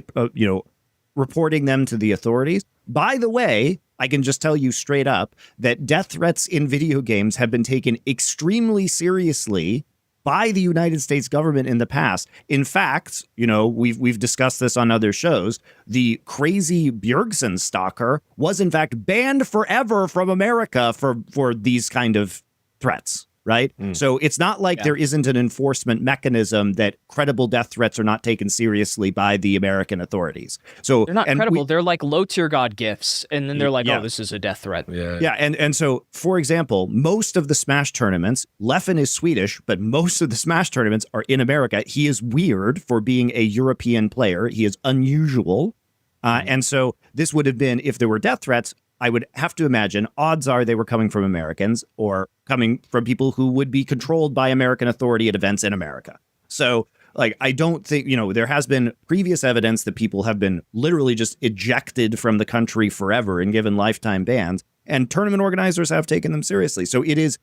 reporting them to the authorities? By the way, I can just tell you straight up that death threats in video games have been taken extremely seriously by the United States government in the past. In fact, we've discussed this on other shows. The crazy Bjergsen stalker was in fact banned forever from America for these kind of threats. Right. So it's not like there isn't an enforcement mechanism that credible death threats are not taken seriously by the American authorities. So they're not credible. They're like low tier god gifts. And then they're like, oh, this is a death threat. Yeah. And so, for example, most of the Smash tournaments, Leffen is Swedish, but most of the Smash tournaments are in America. He is weird for being a European player. He is unusual. And so this would have been, if there were death threats, I would have to imagine odds are they were coming from Americans or coming from people who would be controlled by American authority at events in America. So, like, I don't think, there has been previous evidence that people have been literally just ejected from the country forever and given lifetime bans, and tournament organizers have taken them seriously. So it is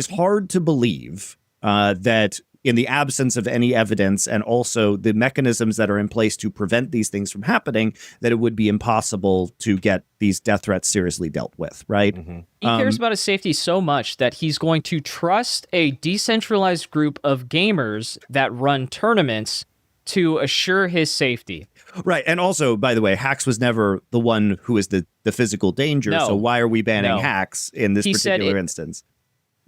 hard to believe that in the absence of any evidence and also the mechanisms that are in place to prevent these things from happening, that it would be impossible to get these death threats seriously dealt with, right? Mm-hmm. He cares about his safety so much that he's going to trust a decentralized group of gamers that run tournaments to assure his safety. Right. And also, by the way, Hax was never the one who is the physical danger. No. So why are we banning No. Hax in this particular instance?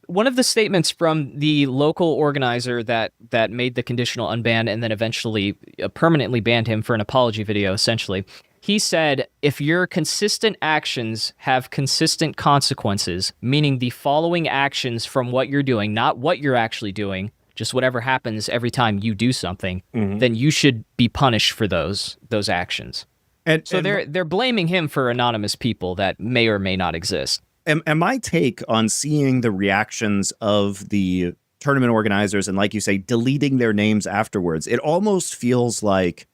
One of the statements from the local organizer that made the conditional unban and then eventually permanently banned him for an apology video, essentially, he said, if your consistent actions have consistent consequences, meaning the following actions from what you're doing, not what you're actually doing, just whatever happens every time you do something, then you should be punished for those actions. And so they're blaming him for anonymous people that may or may not exist. And my take on seeing the reactions of the tournament organizers and, like you say, deleting their names afterwards, it almost feels like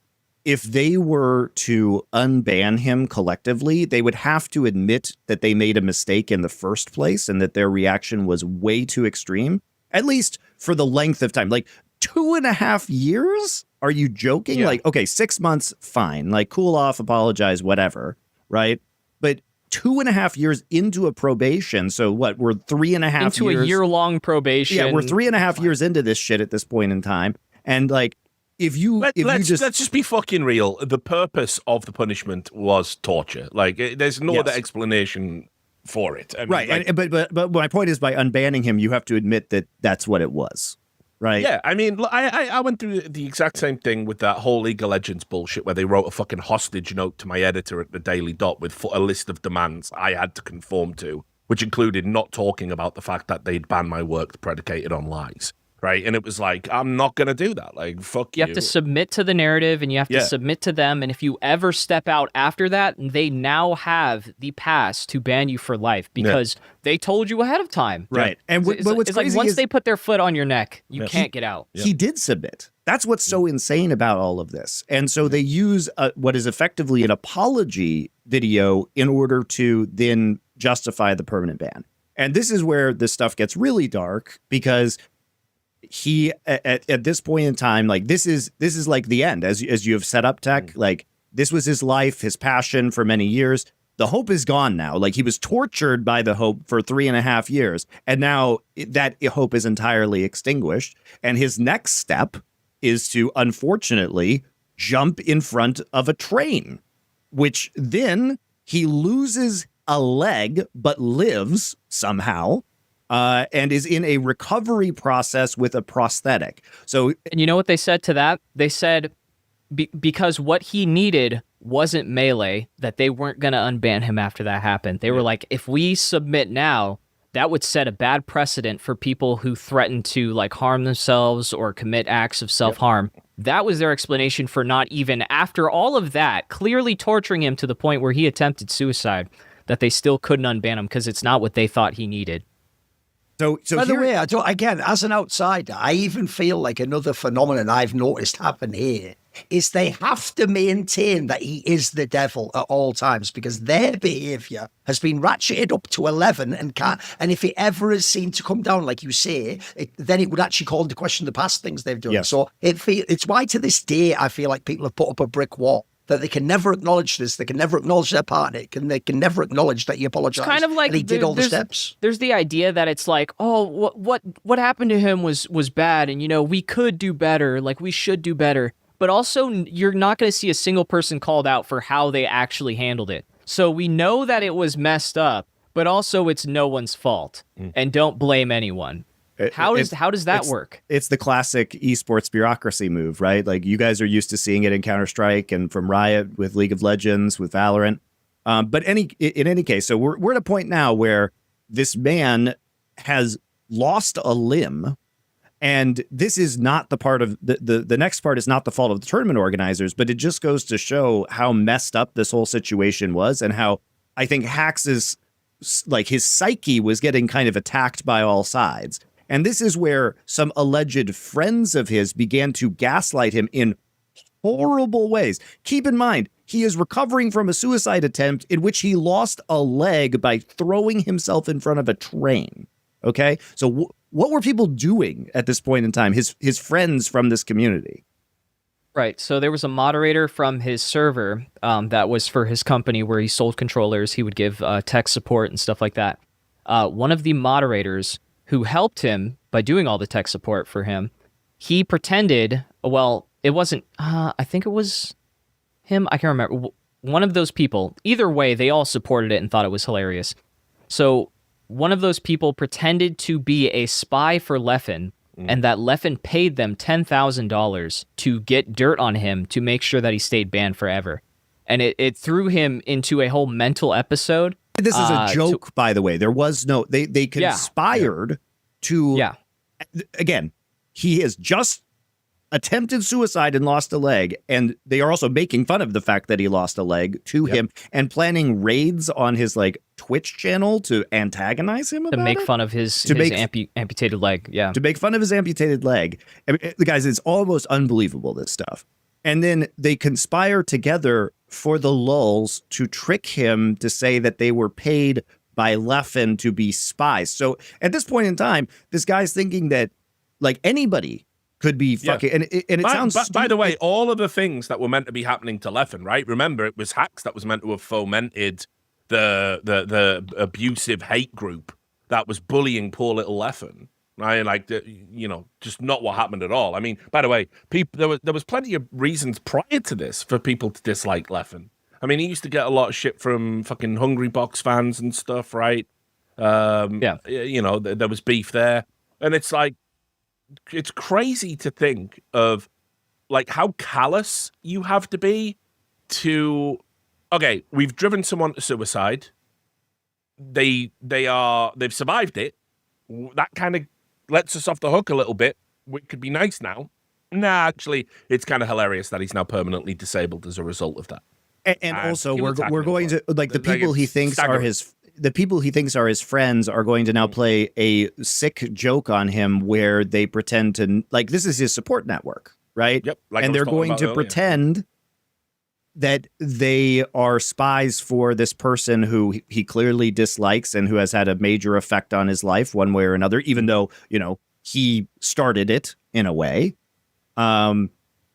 if they were to unban him collectively, they would have to admit that they made a mistake in the first place and that their reaction was way too extreme, at least for the length of time. Like 2.5 years? Are you joking? Yeah. Like, okay, 6 months, fine. Like, cool off, apologize, whatever, right? But 2.5 years into a probation. So what? We're 3.5 into years a year-long probation. Yeah, we're 3.5 years into this shit at this point in time. And like, let's just be fucking real. The purpose of the punishment was torture. Like, there's no other explanation for it. I mean, right. Like, but my point is, by unbanning him, you have to admit that that's what it was. Right. Yeah, I mean, I went through the exact same thing with that whole League of Legends bullshit where they wrote a fucking hostage note to my editor at the Daily Dot with a list of demands I had to conform to, which included not talking about the fact that they'd banned my work predicated on lies. Right. And it was like, I'm not going to do that. Like, fuck you. You have to submit to the narrative and you have to submit to them. And if you ever step out after that, they now have the pass to ban you for life because they told you ahead of time. Right. And what's it's like crazy once is they put their foot on your neck, you can't get out. He did submit. That's what's so insane about all of this. And so they use what is effectively an apology video in order to then justify the permanent ban. And this is where this stuff gets really dark because he at this point in time, like this is like the end, as you have set up, Tech. Like, this was his life, his passion for many years. The hope is gone now. Like, he was tortured by the hope for 3.5 years, and now that hope is entirely extinguished. And his next step is to, unfortunately, jump in front of a train, which then he loses a leg but lives somehow. And is in a recovery process with a prosthetic. So, and you know what they said to that? They said because what he needed wasn't melee, that they weren't going to unban him after that happened. They were like, if we submit now, that would set a bad precedent for people who threaten to like harm themselves or commit acts of self-harm. That was their explanation for not even after all of that, clearly torturing him to the point where he attempted suicide, that they still couldn't unban him because it's not what they thought he needed. So by the way, again, as an outsider, I even feel like another phenomenon I've noticed happen here is they have to maintain that he is the devil at all times because their behavior has been ratcheted up to 11 and if it ever is seen to come down, like you say, then it would actually call into question the past things they've done. Yes. So it's why to this day I feel like people have put up a brick wall. That they can never acknowledge this, they can never acknowledge their part, and they can never acknowledge that he apologized. It's kind of like and he did all the steps. There's the idea that it's like, oh, what happened to him was bad, and we could do better, like we should do better. But also, you're not going to see a single person called out for how they actually handled it. So we know that it was messed up, but also it's no one's fault, and don't blame anyone. How does that work? It's the classic esports bureaucracy move, right? Like, you guys are used to seeing it in Counter-Strike and from Riot with League of Legends, with Valorant. But in any case, so we're at a point now where this man has lost a limb, and this is not the part of the next part is not the fault of the tournament organizers, but it just goes to show how messed up this whole situation was, and how I think Hax's, like, his psyche was getting kind of attacked by all sides. And this is where some alleged friends of his began to gaslight him in horrible ways. Keep in mind, he is recovering from a suicide attempt in which he lost a leg by throwing himself in front of a train. Okay? So what were people doing at this point in time, his friends from this community? Right. So there was a moderator from his server that was for his company where he sold controllers. He would give tech support and stuff like that. One of the moderators who helped him by doing all the tech support for him, he pretended, well, it wasn't. I think it was him. I can't remember. One of those people. Either way, they all supported it and thought it was hilarious. So one of those people pretended to be a spy for Leffen, and that Leffen paid them $10,000 to get dirt on him to make sure that he stayed banned forever. And it threw him into a whole mental episode. This is a joke, by the way. There was no... They conspired to... Yeah. Again, he has just attempted suicide and lost a leg, and they are also making fun of the fact that he lost a leg to him and planning raids on his like Twitch channel to antagonize him about to make it? fun of his amputated leg. Yeah, to make fun of his amputated leg. I mean, the guys, it's almost unbelievable, this stuff. And then they conspire together for the lulz to trick him to say that they were paid by Leffen to be spies. So at this point in time, this guy's thinking that like anybody could be fucking, and it sounds. By the way, all of the things that were meant to be happening to Leffen, right? Remember, it was Hacks that was meant to have fomented the abusive hate group that was bullying poor little Leffen, right? Like, just not what happened at all. I mean, by the way, people there was plenty of reasons prior to this for people to dislike Leffen. I mean, he used to get a lot of shit from fucking Hungry Box fans and stuff, right? There was beef there, and it's like. It's crazy to think of like how callous you have to be to, okay, we've driven someone to suicide. They've survived it. That kind of lets us off the hook a little bit. It could be nice now. Nah, actually, it's kind of hilarious that he's now permanently disabled as a result of that. And also, we're going to like the people he thinks are his. The people he thinks are his friends are going to now play a sick joke on him where they pretend to, like, this is his support network, right? Yep. And they're going to pretend that they are spies for this person who he clearly dislikes and who has had a major effect on his life one way or another, even though, he started it in a way.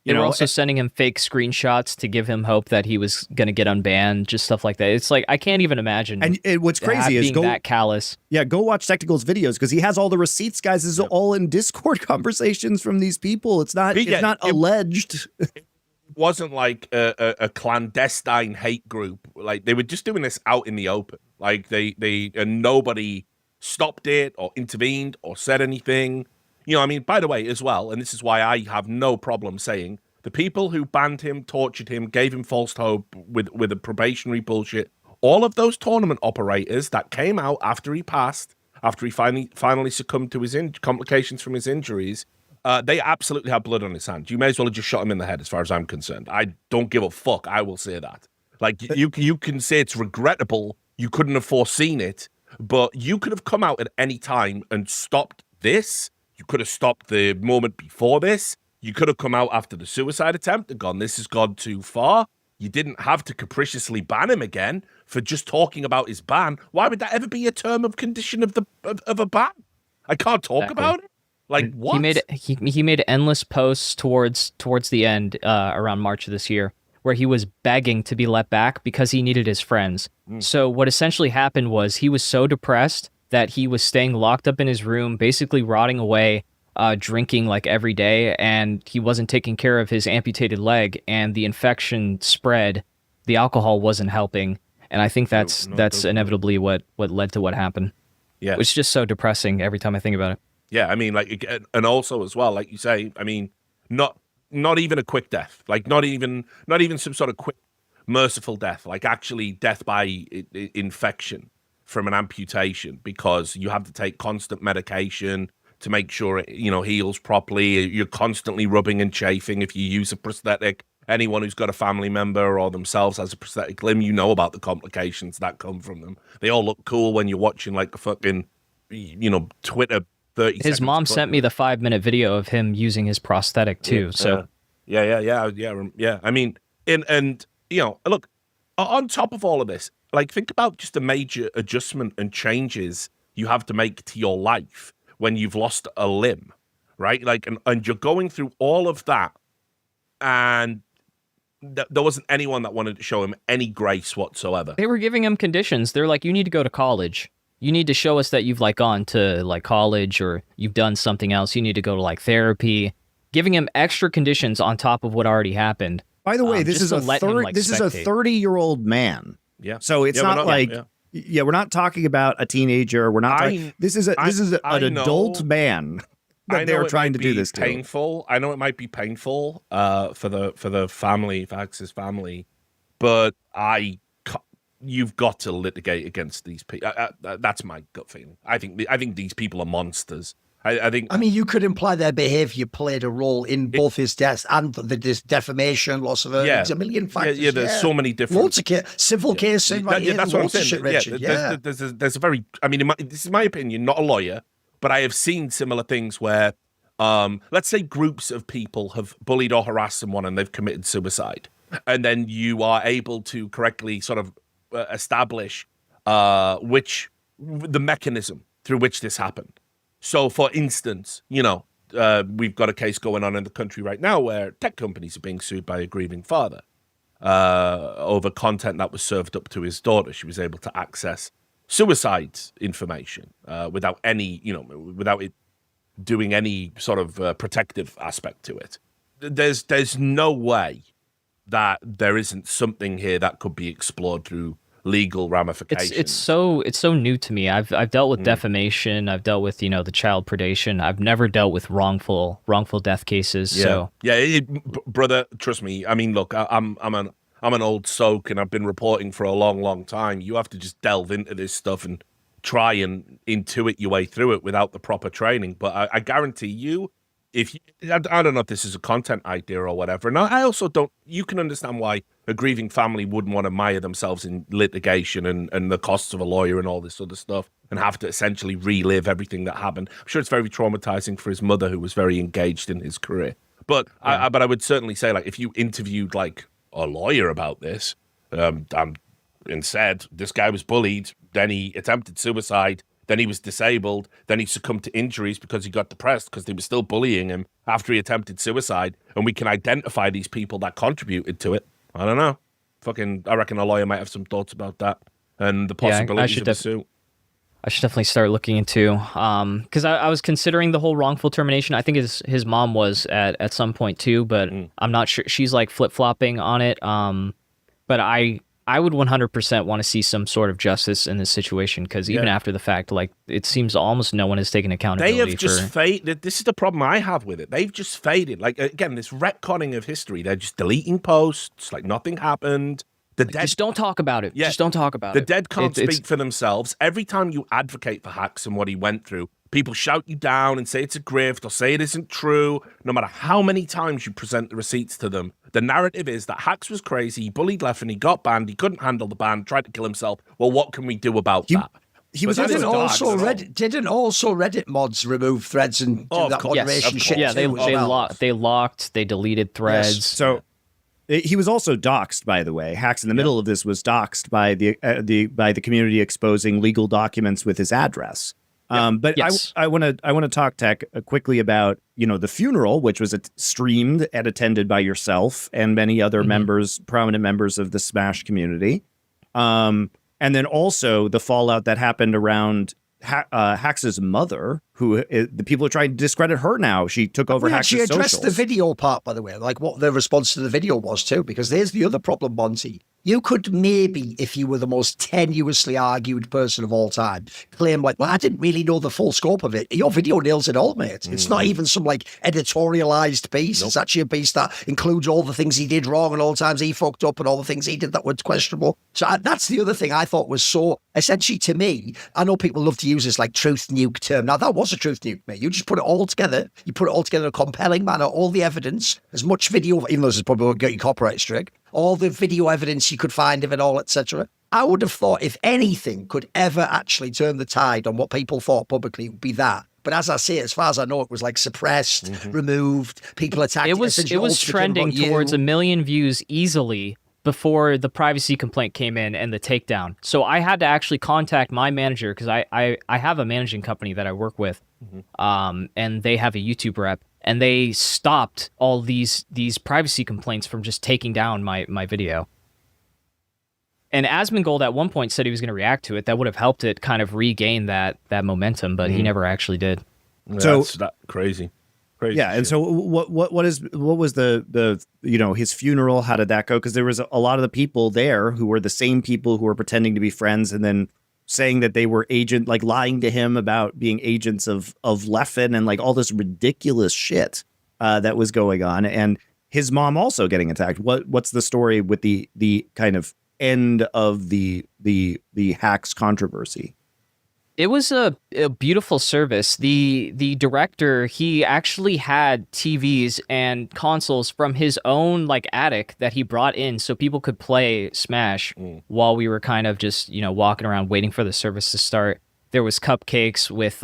They were also sending him fake screenshots to give him hope that he was going to get unbanned, just stuff like that. It's like, I can't even imagine. And what's crazy is that callous. Yeah, go watch Technical's videos because he has all the receipts, guys. This is all in Discord conversations from these people. It's not alleged. It wasn't like a clandestine hate group. Like they were just doing this out in the open. Like and nobody stopped it or intervened or said anything. I mean, by the way, as well, and this is why I have no problem saying, the people who banned him, tortured him, gave him false hope with a probationary bullshit, all of those tournament operators that came out after he passed, after he finally succumbed to his complications from his injuries, they absolutely have blood on his hands. You may as well have just shot him in the head, as far as I'm concerned. I don't give a fuck. I will say that. Like, you can say it's regrettable, you couldn't have foreseen it, but you could have come out at any time and stopped this. You could have stopped the moment before this. You could have come out after the suicide attempt and gone, this has gone too far. You didn't have to capriciously ban him again for just talking about his ban. Why would that ever be a term of condition of a ban? I can't talk about it. Like, what? He made endless posts towards the end around March of this year where he was begging to be let back because he needed his friends. So what essentially happened was he was so depressed that he was staying locked up in his room, basically rotting away, drinking like every day, and he wasn't taking care of his amputated leg, and the infection spread. The alcohol wasn't helping, and I think that's inevitably what led to what happened. Yeah, it's just so depressing every time I think about it. Yeah, I mean, like, and also as well, like you say, I mean, not even a quick death, like not even some sort of quick, merciful death, like actually death by infection from an amputation, because you have to take constant medication to make sure it, heals properly. You're constantly rubbing and chafing if you use a prosthetic. Anyone who's got a family member or themselves has a prosthetic limb, about the complications that come from them. They all look cool when you're watching like a fucking, Twitter 30 His mom sent me the 5-minute video of him using his prosthetic too. Yeah. I mean, and look, on top of all of this, like, think about just the major adjustment and changes you have to make to your life when you've lost a limb, right? Like, and you're going through all of that, and there wasn't anyone that wanted to show him any grace whatsoever. They were giving him conditions. They're like, you need to go to college. You need to show us that you've, like, gone to, like, college, or you've done something else. You need to go to, like, therapy. giving him extra conditions on top of what already happened. By the way, this is a let him, like, this is a spectate. 30-year-old man. Yeah. So it's not like we're not talking about a teenager. We're not. This is an adult man that they're trying to do this to. Painful. I know it might be painful for the family, Fax's family, but you've got to litigate against these people. That's my gut feeling. I think these people are monsters. I mean, you could imply their behavior played a role in both his deaths and the defamation, loss of earnings, a million factors. Yeah, there's so many different... Loads of civil cases. That's what I'm saying. There's a very... I mean, this is my opinion, not a lawyer, but I have seen similar things where, let's say groups of people have bullied or harassed someone and they've committed suicide. And then you are able to correctly sort of establish the mechanism through which this happened. So, for instance, we've got a case going on in the country right now where tech companies are being sued by a grieving father over content that was served up to his daughter. She was able to access suicide information without it doing any sort of protective aspect to it. There's no way that there isn't something here that could be explored through legal ramifications. It's so new to me. I've dealt with defamation. I've dealt with the child predation. I've never dealt with wrongful death cases. Yeah. So brother, trust me. I mean, look, I'm an old soak, and I've been reporting for a long time. You have to just delve into this stuff and try and intuit your way through it without the proper training. But I guarantee you, I don't know if this is a content idea or whatever. And I also don't. You can understand why a grieving family wouldn't want to mire themselves in litigation and the costs of a lawyer and all this other stuff and have to essentially relive everything that happened. I'm sure it's very traumatizing for his mother, who was very engaged in his career. But I would certainly say, like, if you interviewed like a lawyer about this, and said this guy was bullied, then he attempted suicide, then he was disabled, then he succumbed to injuries because he got depressed because they were still bullying him after he attempted suicide, and we can identify these people that contributed to it. I don't know. I reckon a lawyer might have some thoughts about that and the possibilities of a suit. I should definitely start looking into, because I was considering the whole wrongful termination. I think his mom was at some point too, but I'm not sure. She's like flip-flopping on it. But I would 100% want to see some sort of justice in this situation, because even after the fact, like, it seems almost no one has taken accountability. They have just faded. This is the problem I have with it. They've just faded. Like, again, this retconning of history. They're just deleting posts, like nothing happened. The dead just don't talk about it. Just don't talk about it. The dead can't speak for themselves. Every time you advocate for Hacks and what he went through, people shout you down and say it's a grift or say it isn't true. No matter how many times you present the receipts to them, the narrative is that Hacks was crazy, he bullied left and he got banned, he couldn't handle the ban, tried to kill himself. Well, what can we do about that? Didn't also Reddit mods remove threads and do that moderation shit? Yeah, they locked, they deleted threads. Yes. So he was also doxxed, by the way. Hacks in the middle of this was doxxed by the community exposing legal documents with his address. But yes. I want to talk, Tech, quickly about the funeral, which was streamed and attended by yourself and many other prominent members of the Smash community, and then also the fallout that happened around Hax's mother, who the people are trying to discredit her now. She took over Hax's socials. She addressed the video part, by the way, like what the response to the video was too, because there's the other problem, Monte. You could maybe, if you were the most tenuously argued person of all time, claim like, well, I didn't really know the full scope of it. Your video nails it all, mate. It's not even some like editorialized piece. Nope. It's actually a piece that includes all the things he did wrong and all the times he fucked up and all the things he did that were questionable. So that's the other thing I thought was so, essentially to me, I know people love to use this like truth nuke term. Now, that was a truth nuke, mate. You just put it all together. You put it all together in a compelling manner, all the evidence, as much video, even though this is probably going to get you copyright strike, all the video evidence you could find of it all, etc. I would have thought if anything could ever actually turn the tide on what people thought publicly, it would be that. But as I say, as far as I know, it was like suppressed, removed, people attacked. It was trending towards 1 million views easily before the privacy complaint came in and the takedown. So I had to actually contact my manager, because I have a managing company that I work with, and they have a YouTube rep. And they stopped all these privacy complaints from just taking down my video. And Asmongold at one point said he was going to react to it. That would have helped it kind of regain that momentum, but he never actually did. So that's crazy. Crazy yeah. And shit. so what was the his funeral? How did that go? Because there was a lot of the people there who were the same people who were pretending to be friends and then saying that they were lying to him about being agents of Leffen and like all this ridiculous shit that was going on. And his mom also getting attacked. What's the story with the kind of end of the hacks controversy? It was a beautiful service. The director, he actually had TVs and consoles from his own like attic that he brought in so people could play Smash while we were kind of just, walking around waiting for the service to start. There was cupcakes with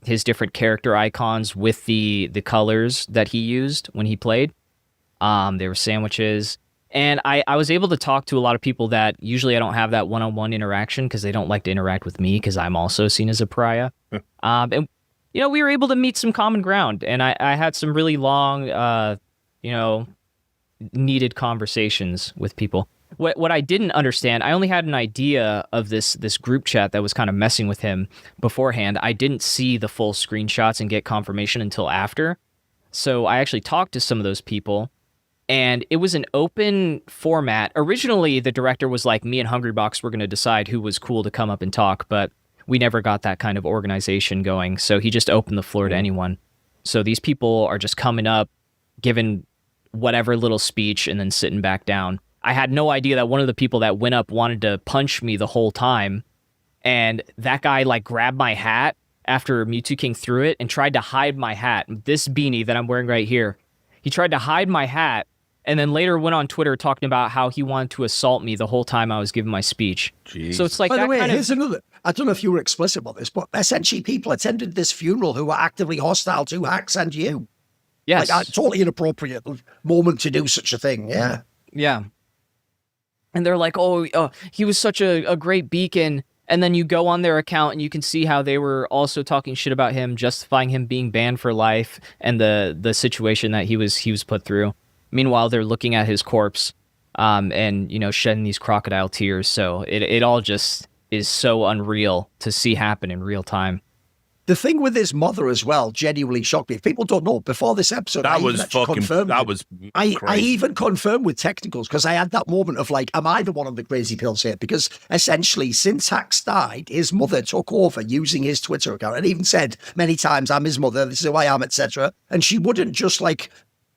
his different character icons with the colors that he used when he played. There were sandwiches. And I was able to talk to a lot of people that usually I don't have that one-on-one interaction because they don't like to interact with me because I'm also seen as a pariah. And, we were able to meet some common ground. And I had some really long, needed conversations with people. What I didn't understand, I only had an idea of this group chat that was kind of messing with him beforehand. I didn't see the full screenshots and get confirmation until after. So I actually talked to some of those people. And it was an open format. Originally, the director was like, me and Hungrybox were going to decide who was cool to come up and talk, but we never got that kind of organization going. So he just opened the floor to anyone. So these people are just coming up, giving whatever little speech, and then sitting back down. I had no idea that one of the people that went up wanted to punch me the whole time. And that guy like grabbed my hat after Mewtwo King threw it and tried to hide my hat. This beanie that I'm wearing right here. He tried to hide my hat. And then later went on Twitter talking about how he wanted to assault me the whole time I was giving my speech. Jeez. So it's like By the that way, kind here's of... another. I don't know if you were explicit about this, but essentially people attended this funeral who were actively hostile to Hacks and you. Yes. Like, totally inappropriate moment to do such a thing. Yeah. Yeah. And they're like, oh, he was such a great beacon. And then you go on their account and you can see how they were also talking shit about him, justifying him being banned for life and the situation that he was put through. Meanwhile, they're looking at his corpse and, shedding these crocodile tears. So it all just is so unreal to see happen in real time. The thing with his mother as well genuinely shocked me. If people don't know, before this episode, That was I crazy. even confirmed with technicals because I had that moment of like, am I the one on the crazy pills here? Because essentially, since Hacks died, his mother took over using his Twitter account and even said many times, I'm his mother, this is who I am, etc. And she wouldn't just like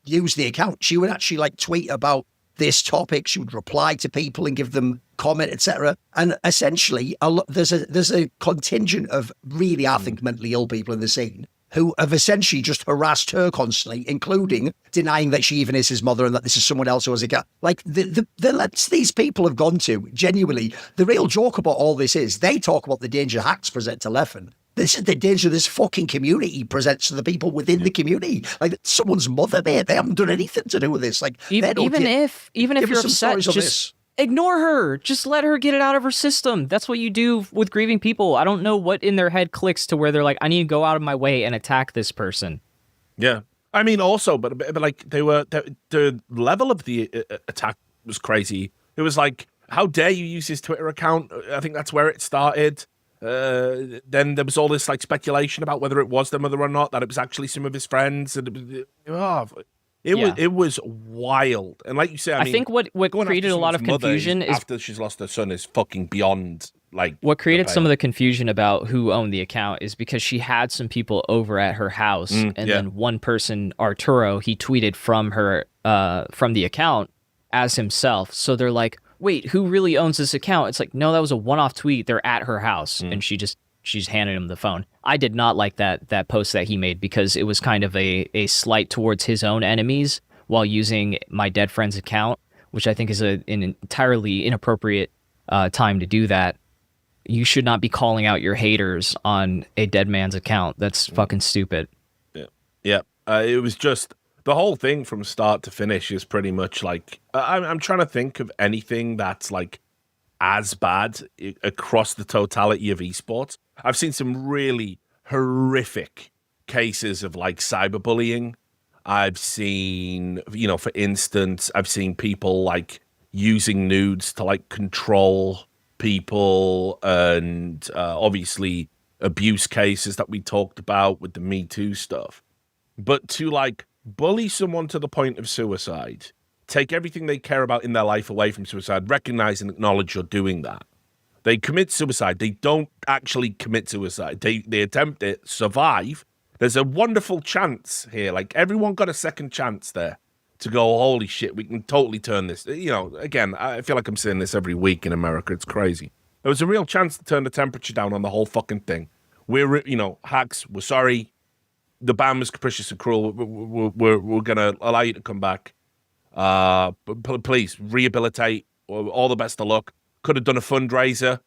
use the account. She would actually like tweet about this topic. She would reply to people and give them comment, etc. And essentially, there's a contingent of really, I think, mentally ill people in the scene who have essentially just harassed her constantly, including denying that she even is his mother and that this is someone else who has a cat. Like the lengths these people have gone to, genuinely, the real joke about all this is they talk about the danger Hacks present to Leffen. This is the danger this fucking community presents to the people within the community. Like someone's mother, mate. They haven't done anything to do with this. Like Even if you're upset, just ignore her. Just let her get it out of her system. That's what you do with grieving people. I don't know what in their head clicks to where they're like, I need to go out of my way and attack this person. Yeah. I mean, also, but like the level of the attack was crazy. It was like, how dare you use his Twitter account? I think that's where it started. Then there was all this like speculation about whether it was their mother or not, that it was actually some of his friends. And it was wild. And like you said, I think what created a lot of confusion is after she's lost her son is fucking beyond like what created some of the confusion about who owned the account is because she had some people over at her house then one person, Arturo, he tweeted from her from the account as himself. So they're like, wait, who really owns this account? It's like, no, that was a one-off tweet. They're at her house, and she's handed him the phone. I did not like that post that he made because it was kind of a slight towards his own enemies while using my dead friend's account, which I think is an entirely inappropriate time to do that. You should not be calling out your haters on a dead man's account. That's fucking stupid. Yeah. It was just... The whole thing from start to finish is pretty much like I'm trying to think of anything that's like as bad across the totality of esports. I've seen some really horrific cases of like cyberbullying. I've seen, for instance, I've seen people like using nudes to like control people, and obviously abuse cases that we talked about with the Me Too stuff. But to like bully someone to the point of suicide, take everything they care about in their life away from suicide, recognize and acknowledge you're doing that. They commit suicide. They don't actually commit suicide. They attempt it, survive. There's a wonderful chance here. Like, everyone got a second chance there to go, holy shit, we can totally turn this. You know, again, I feel like I'm saying this every week in America. It's crazy. There was a real chance to turn the temperature down on the whole fucking thing. We're, you know, hacks, we're sorry. The ban was capricious and cruel. We're going to allow you to come back. But please, rehabilitate. All the best of luck. Could have done a fundraiser,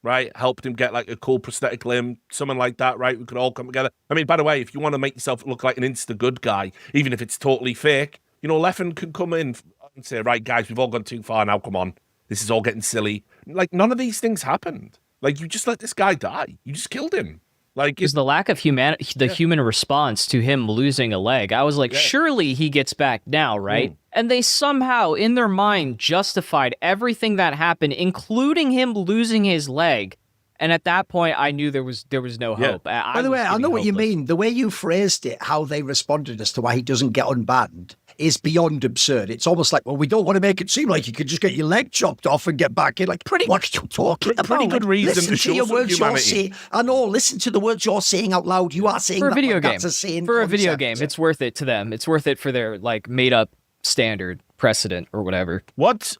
right? Helped him get like a cool prosthetic limb, something like that, right? We could all come together. I mean, by the way, if you want to make yourself look like an insta good guy, even if it's totally fake, you know, Leffen can come in and say, right, guys, we've all gone too far now. Come on. This is all getting silly. Like, none of these things happened. Like, you just let this guy die. You just killed him. Like, it's the lack of human response to him losing a leg. I was like, surely he gets back now, right? And they somehow, in their mind, justified everything that happened, including him losing his leg. And at that point, I knew there was no hope. By the way, I know what you mean. The way you phrased it, how they responded as to why he doesn't get unbanned, is beyond absurd. It's almost like, well, we don't want to make it seem like you could just get your leg chopped off and get back in. Like, what are you talking about? Pretty good reason listen to show your some words humanity. you're saying. I know, listen to the words you're saying out loud. You are saying for a that video like game. That's a sane for a concept. video game, it's worth it to them. It's worth it for their like made up standard precedent or whatever. What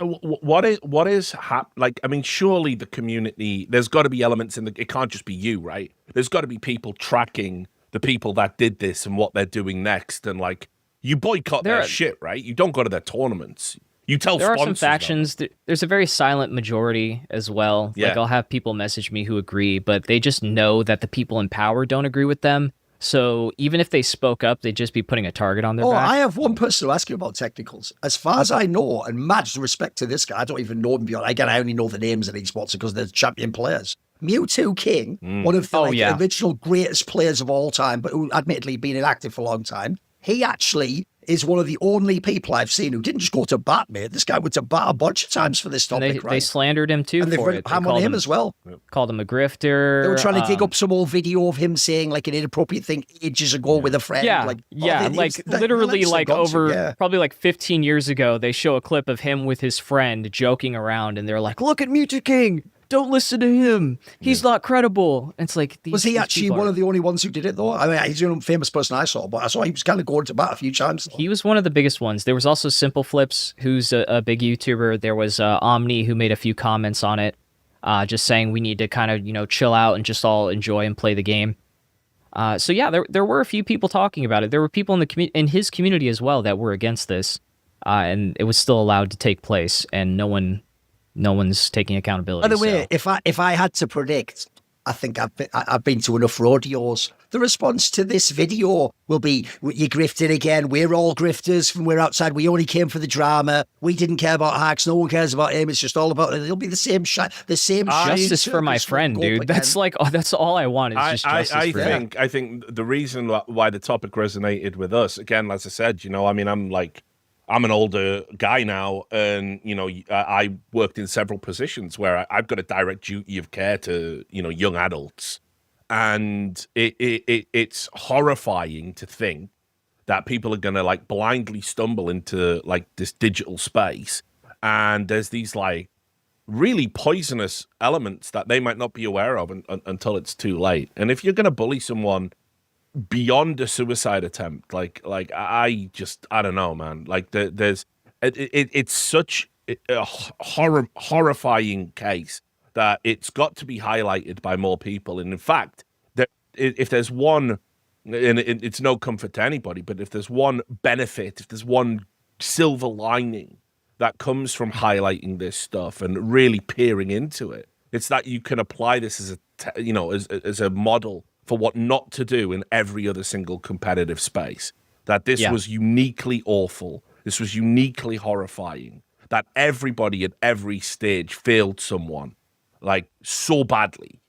is like? I mean, surely the community. There's got to be elements in the. It can't just be you, right? There's got to be people tracking the people that did this and what they're doing next, and like you boycott their shit, right? You don't go to their tournaments. You tell there sponsors. Are some factions. There's a very silent majority as well. Yeah. Like I'll have people message me who agree, but they just know that the people in power don't agree with them. So even if they spoke up, they'd just be putting a target on their back. I have one person to ask you about technicals. As far as I know, and mad respect to this guy, I don't even know him beyond. Again, I only know the names of these spots because they're champion players. Mewtwo King, one of the original greatest players of all time, but who admittedly been inactive for a long time. He actually is one of the only people I've seen who didn't just go to bat, mate. This guy went to bat a bunch of times for this topic, They slandered him too and for it. They ham on him as well. Called him a grifter. They were trying to dig up some old video of him saying like an inappropriate thing ages ago with a friend. Yeah, literally like over probably like 15 years ago, they show a clip of him with his friend joking around, and they're like, "Look at Mewtwo King. Don't listen to him. He's not credible." And it's like, was he actually one of the only ones who did it though? I mean, he's the only famous person I saw, but I saw he was kind of going to bat a few times. He was one of the biggest ones. There was also Simple Flips, who's a big YouTuber. There was Omni, who made a few comments on it, just saying we need to kind of chill out and just all enjoy and play the game. So yeah, there were a few people talking about it. There were people in his community as well that were against this, and it was still allowed to take place, and no one's taking accountability. By the way, if I had to predict, I think I've been to enough rodeos. The response to this video will be, "You grifted again. We're all grifters from we're outside. We only came for the drama. We didn't care about hacks. No one cares about him. It's just all about it." It'll be the same shit. The same justice for my friend, dude. That's like that's all I want is just justice for him. I think the reason why the topic resonated with us, again, as I said, I mean, I'm an older guy now, and I worked in several positions where I've got a direct duty of care to young adults, and it's horrifying to think that people are gonna like blindly stumble into like this digital space, and there's these like really poisonous elements that they might not be aware of until it's too late. And if you're gonna bully someone beyond a suicide attempt, like I don't know, man. Like it's such a horrifying case that it's got to be highlighted by more people. And in fact, if there's one, and it's no comfort to anybody, but if there's one benefit, if there's one silver lining that comes from highlighting this stuff and really peering into it, it's that you can apply this as a model for what not to do in every other single competitive space. That this was uniquely awful. This was uniquely horrifying. That everybody at every stage failed someone, like, so badly.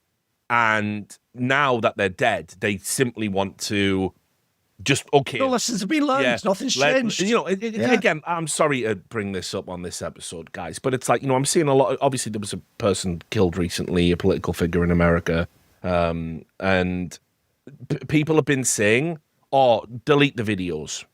And now that they're dead, they simply want to just, okay. No lessons have been learned. Nothing's changed. Again, I'm sorry to bring this up on this episode, guys, but it's like, I'm seeing a lot. Obviously, there was a person killed recently, a political figure in America. And people have been saying or delete the videos.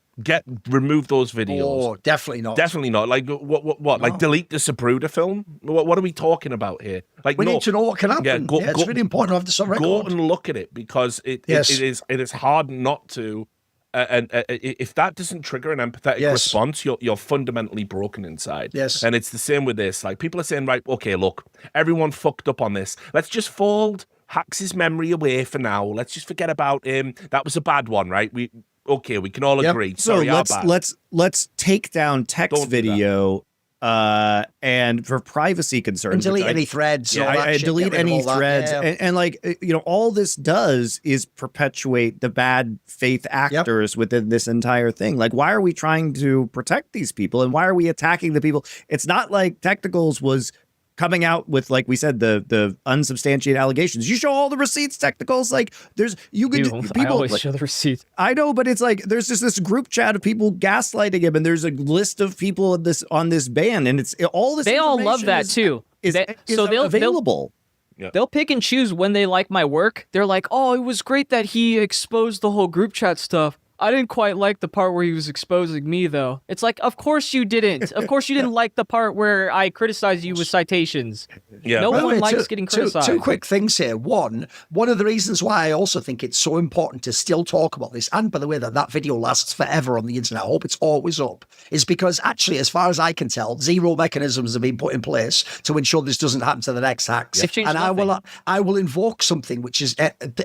Remove those videos. Oh, definitely not. Definitely not. Like what? No. Like delete the Zapruder film? What are we talking about here? Like we need to know what can happen. Yeah, it's really important to have this on record. Go and look at it, because it is hard not to. And if that doesn't trigger an empathetic response, you're fundamentally broken inside. Yes. And it's the same with this. Like, people are saying, right, okay, look, everyone fucked up on this. Let's just fold Hax's memory away for now. Let's just forget about him. That was a bad one, right? We can all agree. So Sorry, let's take down text video and for privacy concerns, and delete any threads. I delete any threads, and like, all this does is perpetuate the bad faith actors within this entire thing. Like, why are we trying to protect these people, and why are we attacking the people? It's not like Technicals was coming out with, like we said, the unsubstantiated allegations. You show all the receipts, Technicals. Like, people I always show the receipts. I know, but it's like there's just this group chat of people gaslighting him, and there's a list of people on this band, and it's all this. They all love that too. They'll available. They'll pick and choose when they like my work. They're like, "Oh, it was great that he exposed the whole group chat stuff. I didn't quite like the part where he was exposing me, though." It's like, of course you didn't. Of course you didn't like the part where I criticized you with citations. Yeah. No one likes getting criticized. Two quick things here. One of the reasons why I also think it's so important to still talk about this, and by the way, that video lasts forever on the internet, I hope it's always up, is because actually, as far as I can tell, zero mechanisms have been put in place to ensure this doesn't happen to the next Hax. And I will invoke something, which is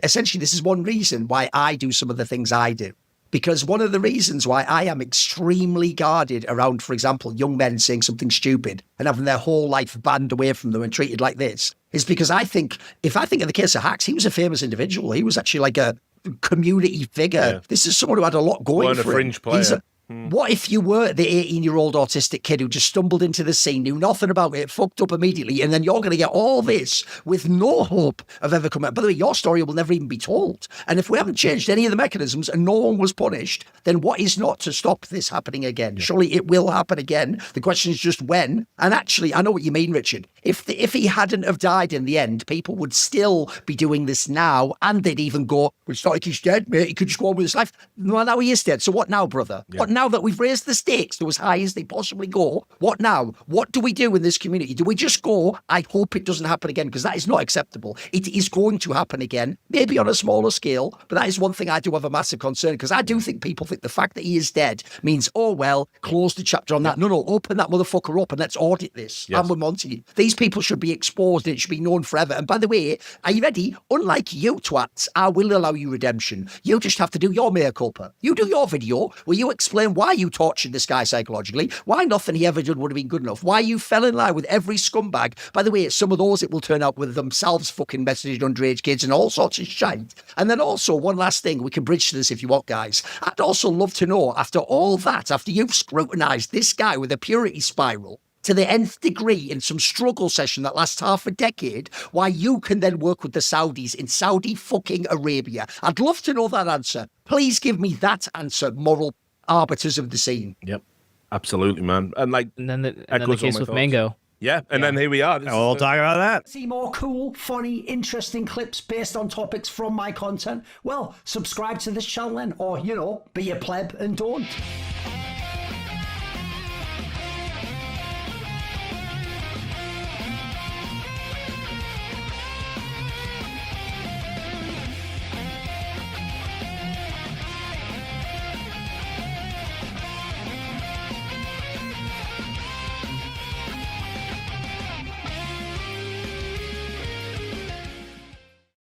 essentially, this is one reason why I do some of the things I do. Because one of the reasons why I am extremely guarded around, for example, young men saying something stupid and having their whole life banned away from them and treated like this is because if I think of the case of Hax, he was a famous individual. He was actually like a community figure. Yeah. This is someone who had a lot going for him. A fringe player. What if you were the 18-year-old autistic kid who just stumbled into the scene, knew nothing about it, fucked up immediately, and then you're going to get all this with no hope of ever coming out? By the way, your story will never even be told. And if we haven't changed any of the mechanisms and no one was punished, then what is not to stop this happening again? Yeah. Surely it will happen again. The question is just when. And actually, I know what you mean, Richard. If he hadn't have died in the end, people would still be doing this now, and they'd even go, well, it's not like he's dead, mate. He could just go on with his life. Well, now he is dead. So what now, brother? Yeah. What now that we've raised the stakes to as high as they possibly go? What now? What do we do in this community? Do we just go, I hope it doesn't happen again? Because that is not acceptable. It is going to happen again, maybe on a smaller scale, but that is one thing I do have a massive concern, because I do think people think the fact that he is dead means, oh, well, close the chapter on that. No, open that motherfucker up and let's audit this. Yes. And with Monte, these people should be exposed and it should be known forever. And by the way, are you ready? Unlike you twats, I will allow you redemption. You just have to do your mea culpa. You do your video where you explain why you tortured this guy psychologically, why nothing he ever did would have been good enough, why you fell in line with every scumbag. By the way, some of those it will turn out with themselves fucking messaging underage kids and all sorts of shit. And then also, one last thing, we can bridge to this if you want, guys. I'd also love to know, after all that, after you've scrutinized this guy with a purity spiral to the nth degree in some struggle session that lasts half a decade, why you can then work with the Saudis in Saudi fucking Arabia. I'd love to know that answer. Please give me that answer, moral arbiters of the scene. Yep, absolutely, man. And then the case with Mango. Yeah, and then here we are. We'll talk about that. See more cool, funny, interesting clips based on topics from my content? Well, subscribe to this channel then, or, be a pleb and don't.